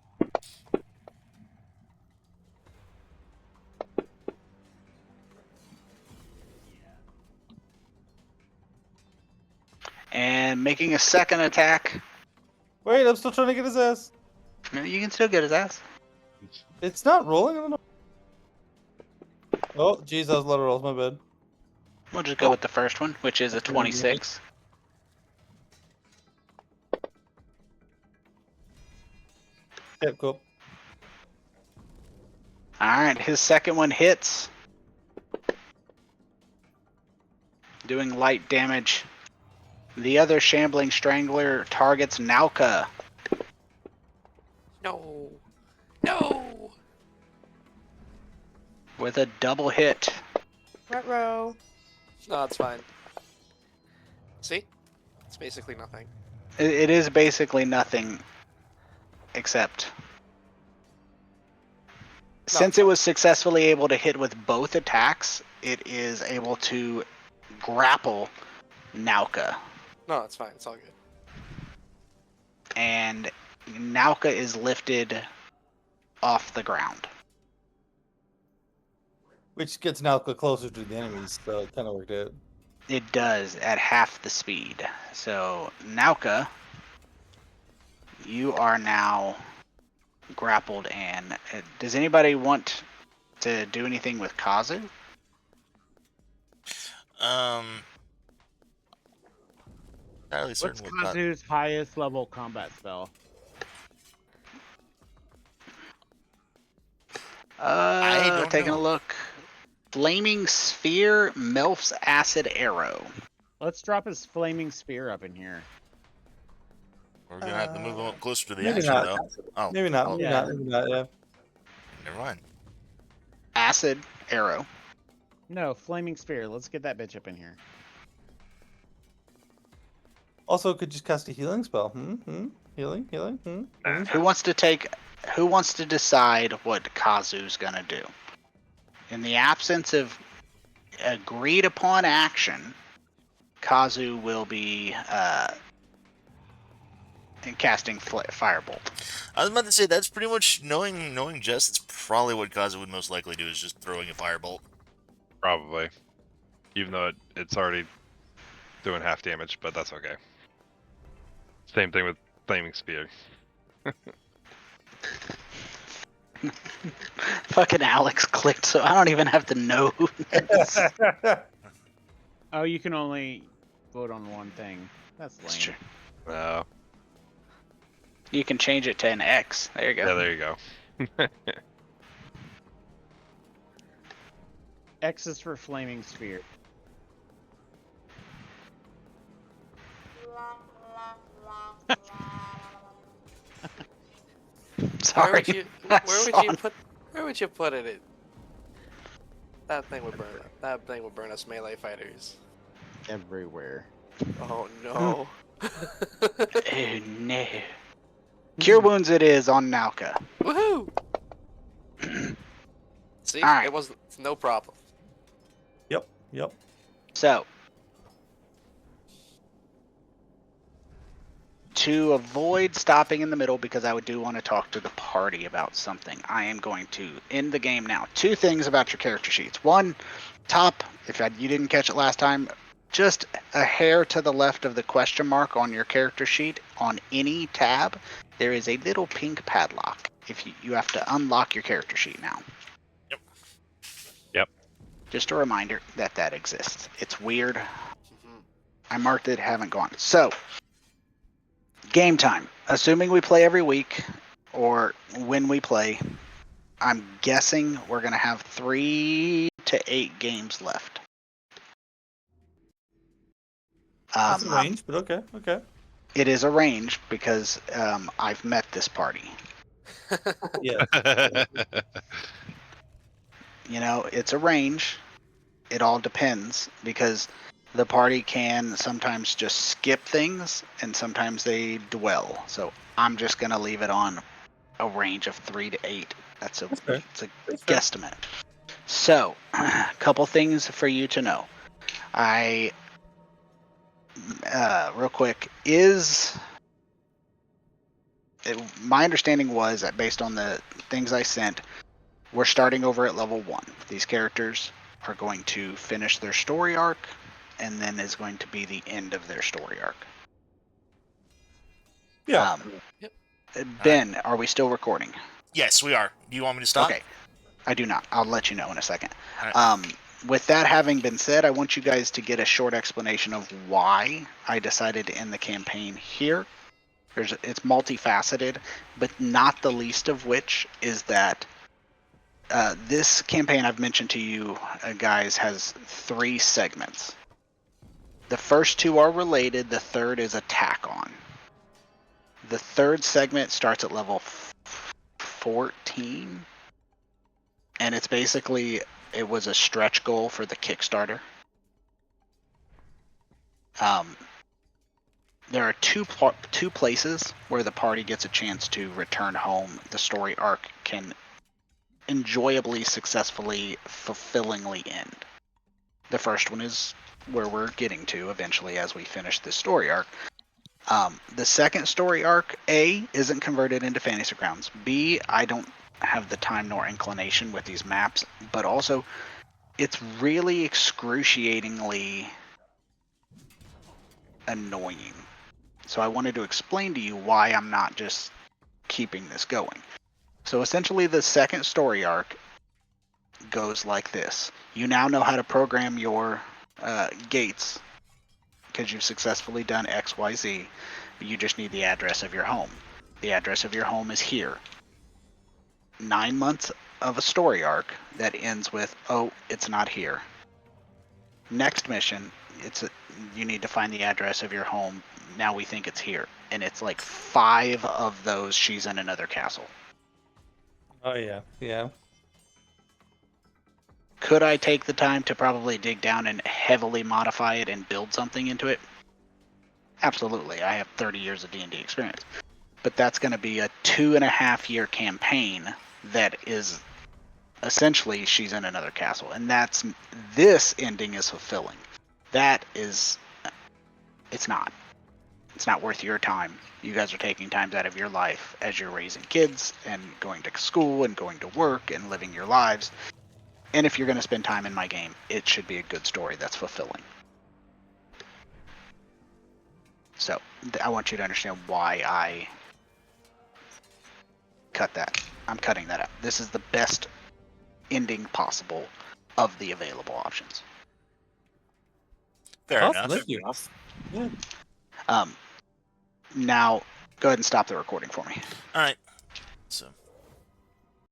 And making a second attack. Wait, I'm still trying to get his ass. You can still get his ass. It's not rolling. I don't know. Oh, jeez, that was a lot of rolls. My bad. We'll just go with the first one, which is a 26. Yep, cool. Alright, his second one hits. Doing light damage. The other shambling strangler targets Nauka. No. No. With a double hit. Ruh-roh. No, it's fine. See? It's basically nothing. It is basically nothing, except since it was successfully able to hit with both attacks, it is able to grapple Nauka. No, it's fine. It's all good. And Nauka is lifted off the ground. Which gets Nalka closer to the enemies, so it kind of worked out. It does at half the speed. So, Nauka, you are now grappled, and does anybody want to do anything with Kazu? Not really What's certain what. Kazu's highest level combat spell? I don't Taking know. a look. Flaming Sphere, Melf's Acid Arrow. Let's drop his flaming spear up in here. We're gonna have to move him up closer to the maybe action, not. though. Oh, Maybe not. oh, Maybe Yeah. not. Maybe not. Yeah. never mind. Acid Arrow. No, flaming spear. Let's get that bitch up in here. Also, could just cast a healing spell. Healing. Healing Who wants to decide what Kazu's gonna do? In the absence of agreed upon action, Kazu will be casting Firebolt. I was about to say that's pretty much knowing Jess. It's probably what Kazu would most likely do is just throwing a firebolt. Probably. Even though it's already doing half damage, but that's okay. Same thing with Flaming Spear. Fucking Alex clicked, so I don't even have to know who this. Oh, you can only vote on one thing. That's lame. That's true. No. You can change it to an X. There you go. Yeah, there you go. X is for flaming spear. Sorry. Where would you put it? That thing would burn. That thing would burn us melee fighters. Everywhere. Oh no. Oh no. Cure Wounds it is on Nauka. Woohoo! See, Alright. it was no problem. Yep. So, to avoid stopping in the middle, because I do want to talk to the party about something, I am going to end the game now. 2 things about your character sheets. One, top, if you didn't catch it last time, just a hair to the left of the question mark on your character sheet, on any tab, there is a little pink padlock. If you have to unlock your character sheet now. Yep. Just a reminder that exists. It's weird. Mhm. I marked it, haven't gone. So, game time. Assuming we play every week, or when we play, I'm guessing we're going to have 3 to 8 games left. That's a range, but okay. It is a range because I've met this party. Yeah. You know, it's a range. It all depends because the party can sometimes just skip things and sometimes they dwell. So I'm just going to leave it on a range of 3 to 8. It's a fair. guesstimate. So, a couple things for you to know. Real quick, my understanding was that based on the things I sent, we're starting over at level 1. These characters are going to finish their story arc, and then is going to be the end of their story arc. Yeah. Yep. Ben, are we still recording? Yes, we are. Do you want me to stop? Okay. I do not. I'll let you know in a second. Alright. With that having been said, I want you guys to get a short explanation of why I decided to end the campaign here. It's multifaceted, but not the least of which is that this campaign I've mentioned to you guys has 3 segments. The first 2 are related. The third is a tack on. The third segment starts at level 14, and it's basically, it was a stretch goal for the Kickstarter. There are two places where the party gets a chance to return home. The story arc can enjoyably, successfully, fulfillingly end. The first one is where we're getting to eventually as we finish this story arc. The second story arc, A, isn't converted into Fantasy Grounds. B, I don't have the time nor inclination with these maps, but also it's really excruciatingly annoying. So I wanted to explain to you why I'm not just keeping this going. So essentially the second story arc goes like this. You now know how to program your gates because you've successfully done XYZ. You just need the address of your home. The address of your home is here. 9 months of a story arc that ends with, oh, it's not here. Next mission, you need to find the address of your home. Now we think it's here. And it's like 5 of those, she's in another castle. Oh yeah, yeah. Could I take the time to probably dig down and heavily modify it and build something into it? Absolutely. I have 30 years of D&D experience. But that's going to be a 2.5-year campaign that is essentially she's in another castle. And this ending is fulfilling. That is, it's not. It's not worth your time. You guys are taking times out of your life as you're raising kids and going to school and going to work and living your lives. And if you're going to spend time in my game, it should be a good story that's fulfilling. So I want you to understand why I cut that. I'm cutting that out. This is the best ending possible of the available options. Fair Awesome, enough. thank you. Yeah. Now, go ahead and stop the recording for me. All right.